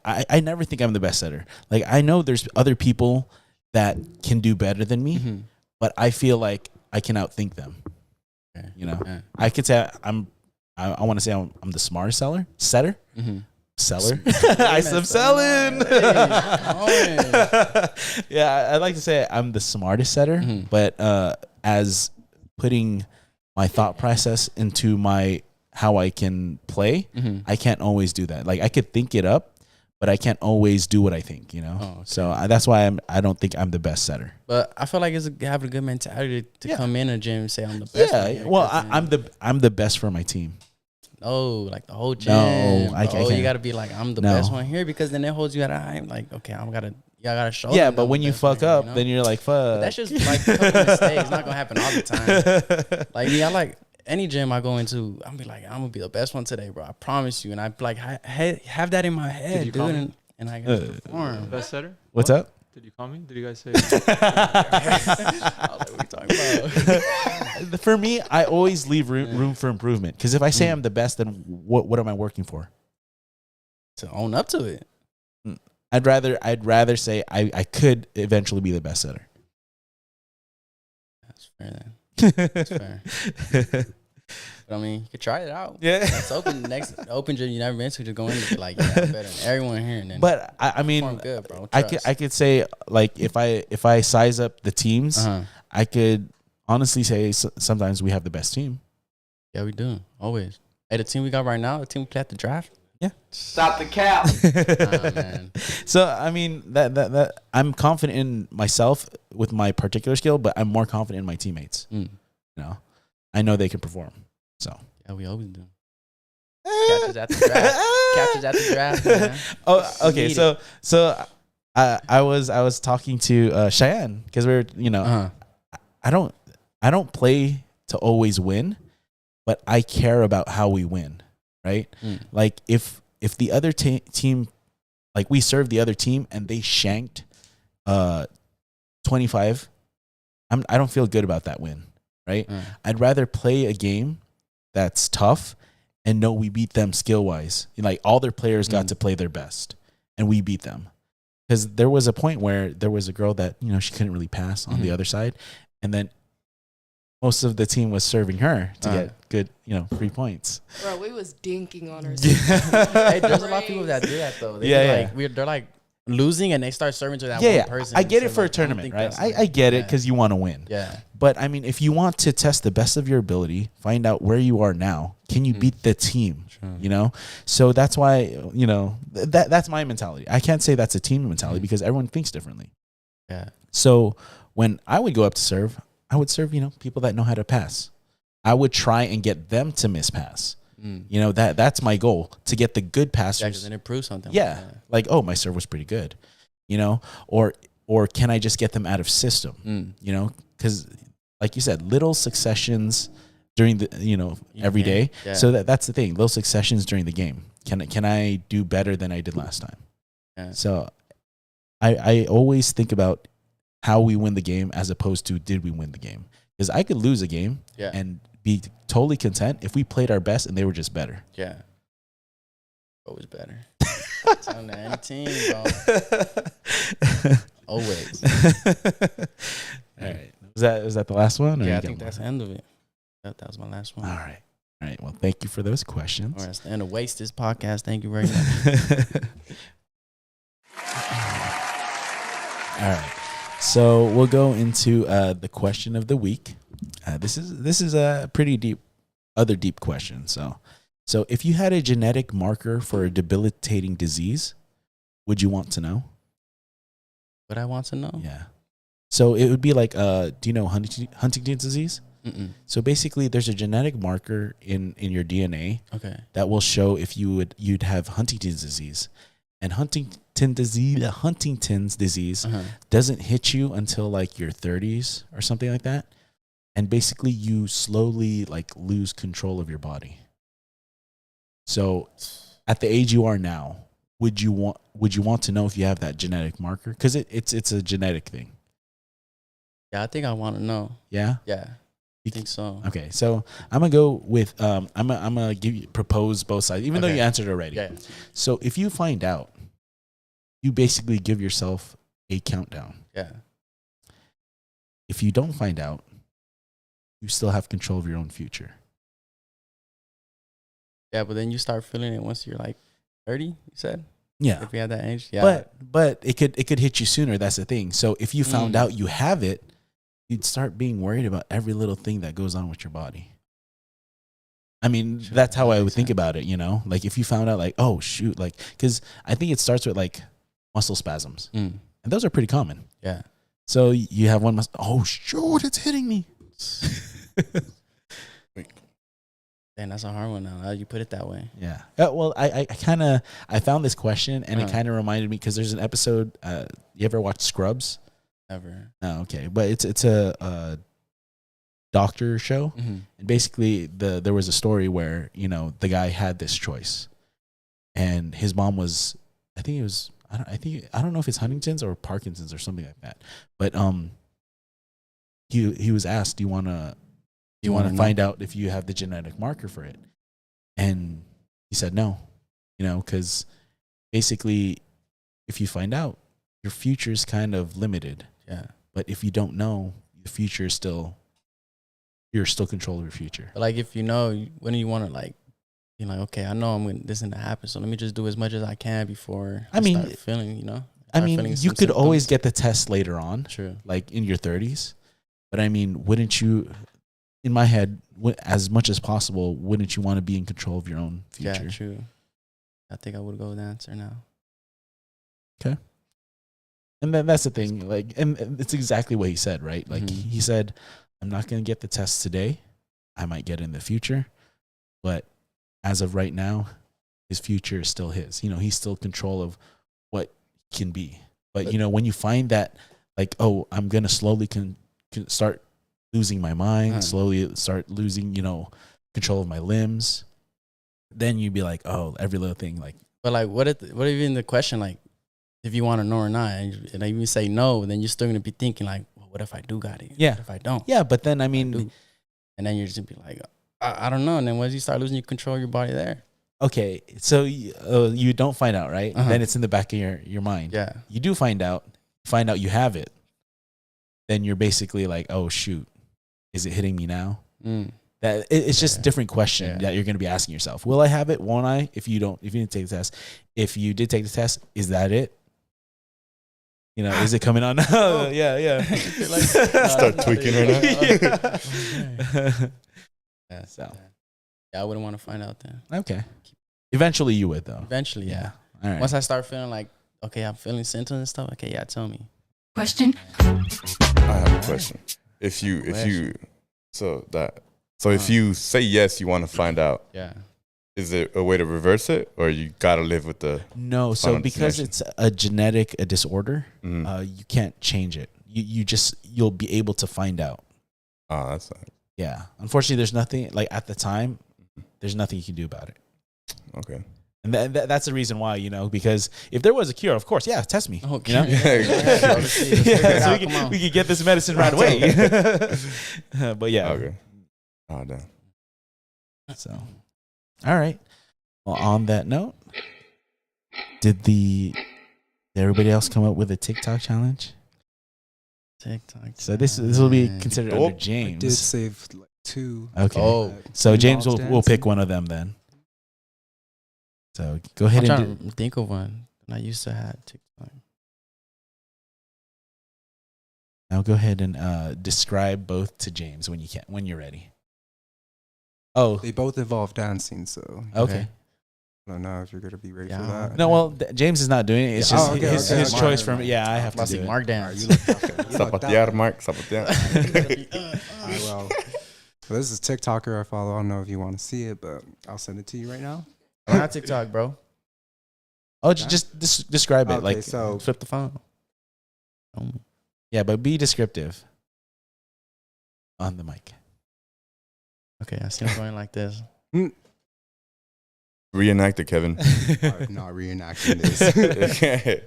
Speaker 2: I never think I'm the best setter. Like I know there's other people that can do better than me, but I feel like I can outthink them.
Speaker 3: Okay.
Speaker 2: Yeah. I could say I want to say I'm the smartest setter. Seller. I'm selling. Yeah, I'd like to say I'm the smartest setter, but as putting my thought process into how I can play, I can't always do that. Like I could think it up, but I can't always do what I think, Oh, okay. So that's why I don't think I'm the best setter.
Speaker 3: But I feel like having a good mentality to come in a gym and say I'm the best.
Speaker 2: Yeah, well, I'm the best for my team.
Speaker 3: No, like the whole gym.
Speaker 2: No, I can't.
Speaker 3: You got to be like, I'm the best one here because then it holds you at a high. Like, okay, I gotta show.
Speaker 2: Yeah, but when you fuck up, then you're like, fuck.
Speaker 3: But that's just like a mistake. It's not gonna happen all the time. Like me, I like any gym I go into. I'm be like, I'm gonna be the best one today, bro. I promise you. And I like have that in my head, dude. And I gotta perform.
Speaker 6: Best setter?
Speaker 2: What's up?
Speaker 6: Did you call me? Did you guys say?
Speaker 3: I was like, what are you talking about?
Speaker 2: For me, I always leave room for improvement. Because if I say I'm the best, then what am I working for?
Speaker 3: To own up to it.
Speaker 2: I'd rather say I could eventually be the best setter.
Speaker 3: That's fair then. That's fair. But I mean, you could try it out.
Speaker 2: Yeah.
Speaker 3: Next open gym you never been to, just go in and be like, yeah, I'm better than everyone here. And then
Speaker 2: but I mean,
Speaker 3: good, bro.
Speaker 2: I could say like if I size up the teams, I could honestly say sometimes we have the best team.
Speaker 3: Yeah, we do always. Hey, the team we got right now, the team we play at the draft.
Speaker 2: Yeah.
Speaker 7: Stop the cap.
Speaker 3: Man.
Speaker 2: So I mean that I'm confident in myself with my particular skill, but I'm more confident in my teammates. I know they can perform. So
Speaker 3: yeah, we always do. Captures at the draft. Man.
Speaker 2: Oh, okay. So I was talking to Cheyenne because we were I don't play to always win, but I care about how we win, right? Like if the other team, like we served the other team and they shanked 25, I don't feel good about that win, right? I'd rather play a game that's tough and know we beat them skill wise. Like all their players got to play their best and we beat them. Because there was a point where there was a girl that, she couldn't really pass on the other side. And then most of the team was serving her to get good, 3 points.
Speaker 8: Bro, we was dinking on her.
Speaker 3: Hey, there's a lot of people that do that though. They're like losing and they start serving to that one person.
Speaker 2: I get it for a tournament, right? I get it because you want to win.
Speaker 3: Yeah.
Speaker 2: But I mean, if you want to test the best of your ability, find out where you are now. Can you beat the team? True. So that's why, that's my mentality. I can't say that's a team mentality because everyone thinks differently.
Speaker 3: Yeah.
Speaker 2: So when I would go up to serve, I would serve, people that know how to pass. I would try and get them to miss pass. That's my goal, to get the good passers.
Speaker 3: Yeah, because then improve something.
Speaker 2: Yeah. Like, oh, my serve was pretty good, or can I just get them out of system, because like you said, little successions during the, every day. Yeah. So that's the thing, little successions during the game. Can I do better than I did last time? Yeah. So I always think about how we win the game as opposed to did we win the game, because I could lose a game and be totally content if we played our best and they were just better.
Speaker 3: Yeah. Always better. On any team, bro. Always.
Speaker 2: All right. Was that the last one? Or
Speaker 3: yeah, I think that's the end of it. That was my last one.
Speaker 2: All right. Well, thank you for those questions.
Speaker 3: All right, it's the end of Waste This podcast. Thank you very much.
Speaker 2: All right. So we'll go into the question of the week. This is a pretty deep question. So if you had a genetic marker for a debilitating disease, would you want to know?
Speaker 3: Would I want to know?
Speaker 2: Yeah. So it would be like, do you know Huntington's disease?
Speaker 3: Mm-mm.
Speaker 2: So basically, there's a genetic marker in your DNA
Speaker 3: Okay.
Speaker 2: that will show if you'd have Huntington's disease, and Huntington's disease
Speaker 3: Uh-huh.
Speaker 2: doesn't hit you until like your 30s or something like that, and basically you slowly like lose control of your body. So at the age you are now, would you want to know if you have that genetic marker? Because it's a genetic thing.
Speaker 3: Yeah, I think I want to know.
Speaker 2: Yeah.
Speaker 3: Yeah, I think so.
Speaker 2: Okay, so I'm gonna go with I'm gonna propose both sides, even though
Speaker 3: Okay.
Speaker 2: you answered already.
Speaker 3: Yeah.
Speaker 2: So if you find out, you basically give yourself a countdown.
Speaker 3: Yeah.
Speaker 2: If you don't find out, you still have control of your own future.
Speaker 3: Yeah, but then you start feeling it once you're like 30, you said?
Speaker 2: Yeah.
Speaker 3: If you had that age? Yeah.
Speaker 2: But it could hit you sooner. That's the thing. So if you found out you have it, you'd start being worried about every little thing that goes on with your body. I mean,
Speaker 3: Sure,
Speaker 2: that's how
Speaker 3: that
Speaker 2: I would
Speaker 3: makes
Speaker 2: think
Speaker 3: sense.
Speaker 2: about it, you know? Like if you found out like, oh shoot, like, cause I think it starts with like muscle spasms, and those are pretty common.
Speaker 3: Yeah.
Speaker 2: So you have one muscle, oh shoot, it's hitting me.
Speaker 3: Dang, that's a hard one now. How you put it that way?
Speaker 2: Yeah. Well, I found this question and it kind of reminded me, because there's an episode. You ever watch Scrubs?
Speaker 3: Never.
Speaker 2: Oh, okay, but it's a doctor show,
Speaker 3: Mm-hmm.
Speaker 2: and basically there was a story where the guy had this choice, and his mom was, I think it was, I don't know if it's Huntington's or Parkinson's or something like that, but he was asked, do you want to find out if you have the genetic marker for it? And he said no, because basically if you find out, your future is kind of limited.
Speaker 3: Yeah.
Speaker 2: But if you don't know, the future is you're still control of your future.
Speaker 3: But like, if you know, when do you want to like, you're like, okay, I know this is going to happen, so let me just do as much as I can before
Speaker 2: I mean,
Speaker 3: start feeling,
Speaker 2: you could always get the test later on,
Speaker 3: True.
Speaker 2: like in your 30s. But I mean, wouldn't you, in my head, as much as possible, wouldn't you want to be in control of your own future?
Speaker 3: Yeah, true. I think I would go with the answer now.
Speaker 2: Okay. And then that's the thing, like, and it's exactly what he said, right? Like he said, I'm not going to get the test today. I might get it in the future, but as of right now, his future is still his. He's still in control of what can be. But when you find that, like, oh, I'm going to slowly start losing my mind, slowly start losing, control of my limbs, then you'd be like, oh, every little thing, like.
Speaker 3: But like, what if even the question, like, if you want to know or not, and even you say no, then you're still going to be thinking like, well, what if I do got it?
Speaker 2: Yeah.
Speaker 3: What if I don't?
Speaker 2: Yeah, but then, I mean.
Speaker 3: And then you're just be like, I don't know. And then once you start losing your control of your body there.
Speaker 2: Okay, so you don't find out, right? Then it's in the back of your mind.
Speaker 3: Yeah.
Speaker 2: You do find out you have it. Then you're basically like, oh, shoot, is it hitting me now? It's just a different question that you're going to be asking yourself. Will I have it? Won't I? If you didn't take the test. If you did take the test, is that it? Is it coming on now? Yeah.
Speaker 4: Start tweaking right now.
Speaker 3: Yeah. So. Yeah, I wouldn't want to find out then.
Speaker 2: Okay. Eventually you would, though.
Speaker 3: Eventually, yeah.
Speaker 2: All right.
Speaker 3: Once I start feeling like, okay, I'm feeling symptoms and stuff. Okay, yeah, tell me.
Speaker 8: Question.
Speaker 4: I have a question. If you say yes, you want to find out.
Speaker 3: Yeah.
Speaker 4: Is there a way to reverse it, or you gotta live with the?
Speaker 2: No, so because it's a disorder, you can't change it. You'll be able to find out.
Speaker 4: Oh, that's not.
Speaker 2: Yeah. Unfortunately, there's nothing, like, at the time, there's nothing you can do about it.
Speaker 4: Okay.
Speaker 2: And that's the reason why, because if there was a cure, of course, yeah, test me.
Speaker 3: Okay.
Speaker 2: So we could get this medicine right away. But yeah.
Speaker 4: Okay. Oh, damn.
Speaker 2: So, all right. Well, on that note, did everybody else come up with a TikTok challenge?
Speaker 3: TikTok.
Speaker 2: So this will be considered under
Speaker 5: I
Speaker 2: James.
Speaker 5: did save like 2.
Speaker 2: Okay.
Speaker 3: Oh.
Speaker 2: So James will
Speaker 5: Dancing.
Speaker 2: pick one of them then. So go ahead
Speaker 3: I'm
Speaker 2: and
Speaker 3: trying to think of one. I used to have TikTok.
Speaker 2: Now go ahead and describe both to James when you're ready. Oh,
Speaker 5: They both involve dancing, so
Speaker 2: okay.
Speaker 5: I don't know if you're gonna be ready
Speaker 3: Yeah.
Speaker 5: for that.
Speaker 2: No, well, James is not doing it. It's just his
Speaker 5: okay.
Speaker 2: choice from it. Yeah, I have to
Speaker 3: Must
Speaker 2: do
Speaker 3: see
Speaker 2: it.
Speaker 3: Mark dance.
Speaker 5: You looked up. You looked
Speaker 4: Zapatear,
Speaker 5: up.
Speaker 4: Mark. Zapatear.
Speaker 5: All right, well, this is a TikToker I follow. I don't know if you want to see it, but I'll send it to you right now.
Speaker 3: I'm on TikTok, bro.
Speaker 2: Oh, just describe it.
Speaker 5: Okay,
Speaker 2: Like,
Speaker 5: so
Speaker 3: Flip the phone.
Speaker 2: yeah, but be descriptive on the mic.
Speaker 3: Okay, I see him going like this.
Speaker 4: Reenact it, Kevin.
Speaker 5: I'm not reenacting this.
Speaker 4: Okay.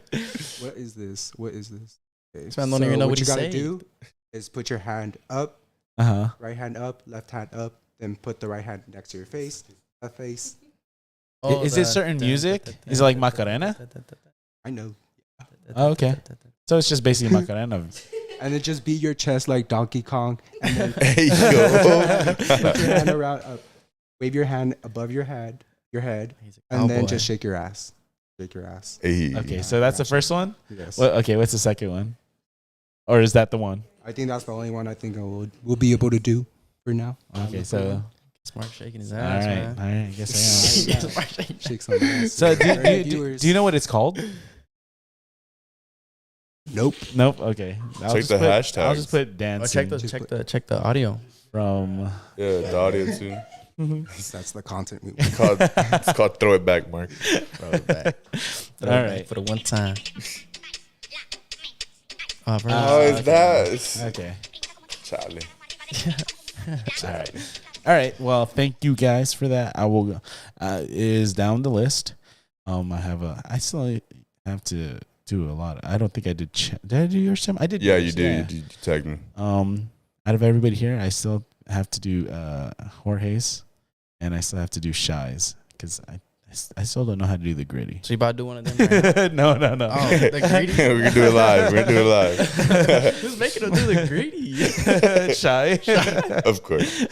Speaker 5: What is this? What is this? Okay,
Speaker 3: So I don't even know what
Speaker 5: you
Speaker 3: he's
Speaker 5: gotta
Speaker 3: saying.
Speaker 5: do is put your hand up,
Speaker 2: Uh-huh.
Speaker 5: right hand up, left hand up, then put the right hand next to your face, left face.
Speaker 2: Is it certain music? Is it like Macarena?
Speaker 5: I know.
Speaker 2: Oh, okay. So it's just basically Macarena.
Speaker 5: And then just beat your chest like Donkey Kong, and then
Speaker 4: Hey, yo.
Speaker 5: put your hand around, wave your hand above your head, and then just shake your ass. Shake your ass.
Speaker 4: Hey.
Speaker 2: Okay, so that's the first one?
Speaker 5: Yes.
Speaker 2: Okay, what's the second one? Or is that the one?
Speaker 5: I think that's the only one I think I will be able to do for now.
Speaker 2: Okay, so
Speaker 3: Mark shaking his
Speaker 2: all
Speaker 3: ass,
Speaker 2: right,
Speaker 3: man.
Speaker 2: all right. I guess I am.
Speaker 3: Mark shaking-
Speaker 5: Shake some ass.
Speaker 2: So
Speaker 5: Alright,
Speaker 2: do
Speaker 5: viewers.
Speaker 2: you know what it's called?
Speaker 5: Nope.
Speaker 2: Nope. Okay. I'll
Speaker 4: Check
Speaker 2: just
Speaker 4: the
Speaker 2: put, I'll
Speaker 4: hashtags.
Speaker 2: just put
Speaker 3: Oh,
Speaker 2: dancing
Speaker 3: check the audio.
Speaker 2: from.
Speaker 4: Yeah, the audio too.
Speaker 5: That's the content.
Speaker 4: It's called Throw It Back, Mark.
Speaker 3: Throw it back. Throw
Speaker 2: All
Speaker 3: it back
Speaker 2: right.
Speaker 3: for the one time. Oh, bro.
Speaker 4: Oh, is that?
Speaker 2: Okay.
Speaker 4: Charlie.
Speaker 2: All right. All right. Well, thank you guys for that. I will. Is down the list. I still have to do a lot. I don't think I did. Did I do yours, Tim? I did.
Speaker 4: Yeah,
Speaker 2: yours,
Speaker 4: you did. You tagged me.
Speaker 2: Out of everybody here, I still have to do Jorge's, and I still have to do Shy's because I still don't know how to do the gritty.
Speaker 3: So you about to do one of them right now?
Speaker 2: No.
Speaker 3: Oh, the greedy?
Speaker 4: We can do it live. We're gonna do it live.
Speaker 3: Who's making him do the greedy?
Speaker 2: Shy.
Speaker 4: Of course.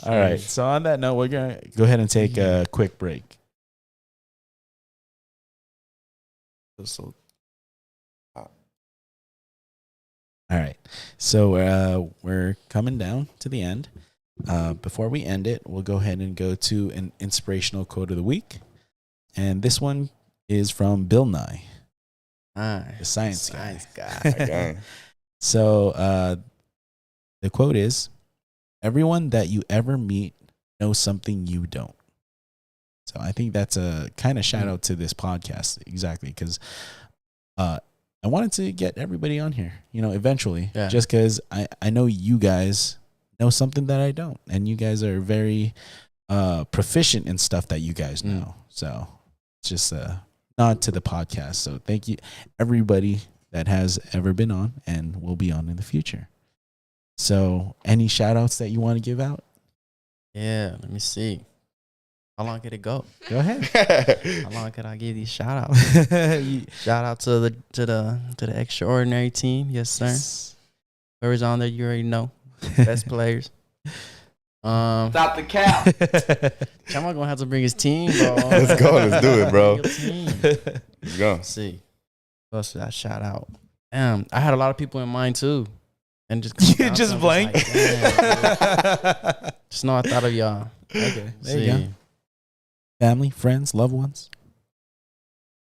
Speaker 2: All right. So on that note, we're gonna go ahead and take a quick break.
Speaker 4: So,
Speaker 2: All right. So we're coming down to the end. Before we end it, we'll go ahead and go to an inspirational quote of the week. And this one is from Bill Nye, the science guy.
Speaker 4: okay.
Speaker 2: So the quote is, "Everyone that you ever meet knows something you don't." So I think that's a kind of shout out to this podcast. Exactly. Because I wanted to get everybody on here, eventually, just because I know you guys know something that I don't, and you guys are very proficient in stuff that you guys know. So it's just a nod to the podcast. So thank you, everybody that has ever been on and will be on in the future. So any shout outs that you want to give out?
Speaker 3: Yeah, let me see. How long could it go?
Speaker 2: Go ahead.
Speaker 3: How long could I give these shout outs? Shout out to the extraordinary team. Yes, sir. Whoever's on there, you already know. Best players.
Speaker 7: Stop the cap.
Speaker 3: Chama gonna have to bring his team, bro.
Speaker 4: Let's go. Let's do it, bro.
Speaker 3: Your team.
Speaker 4: Let's go.
Speaker 3: Let's see. What else did I shout out? I had a lot of people in mind too. And just
Speaker 2: You just blank.
Speaker 3: Like, damn, just know I thought of y'all.
Speaker 2: Okay,
Speaker 3: Let's
Speaker 2: there you go.
Speaker 3: see.
Speaker 2: Family, friends, loved ones.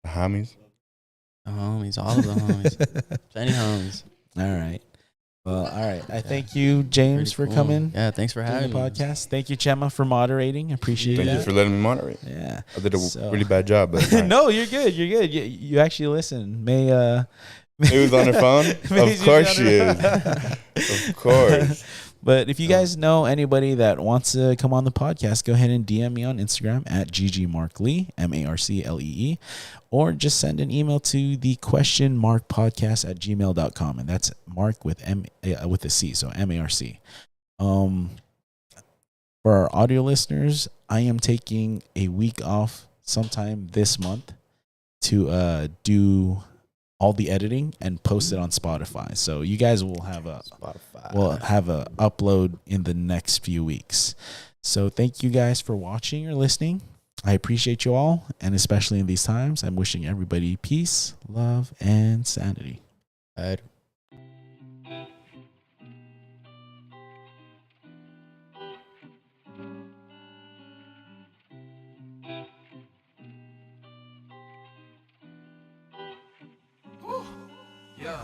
Speaker 4: The homies.
Speaker 3: The homies, all of the homies. Plenty homies.
Speaker 2: All right. Well, all right. I thank you, James,
Speaker 3: Pretty
Speaker 2: for
Speaker 3: cool.
Speaker 2: coming
Speaker 3: Yeah, thanks for
Speaker 2: to the
Speaker 3: having me.
Speaker 2: podcast. Thank you, Chema, for moderating. Appreciate
Speaker 4: Thank
Speaker 2: that.
Speaker 4: you for letting me moderate.
Speaker 2: Yeah.
Speaker 4: I did a
Speaker 2: So-
Speaker 4: really bad job, but
Speaker 2: No, you're good. You're good. You actually listen.
Speaker 4: It was on her phone? Of course she is. Of course.
Speaker 2: But if you guys know anybody that wants to come on the podcast, go ahead and DM me on Instagram at ggmarklee, MarClee, or just send an email to the questionmarkpodcast@gmail.com. And that's Mark with a C, so MARC. For our audio listeners, I am taking a week off sometime this month to do all the editing and post it on Spotify. So you guys will have a upload in the next few weeks. So thank you guys for watching or listening. I appreciate you all, and especially in these times, I'm wishing everybody peace, love, and sanity.
Speaker 3: All right.
Speaker 7: Yeah.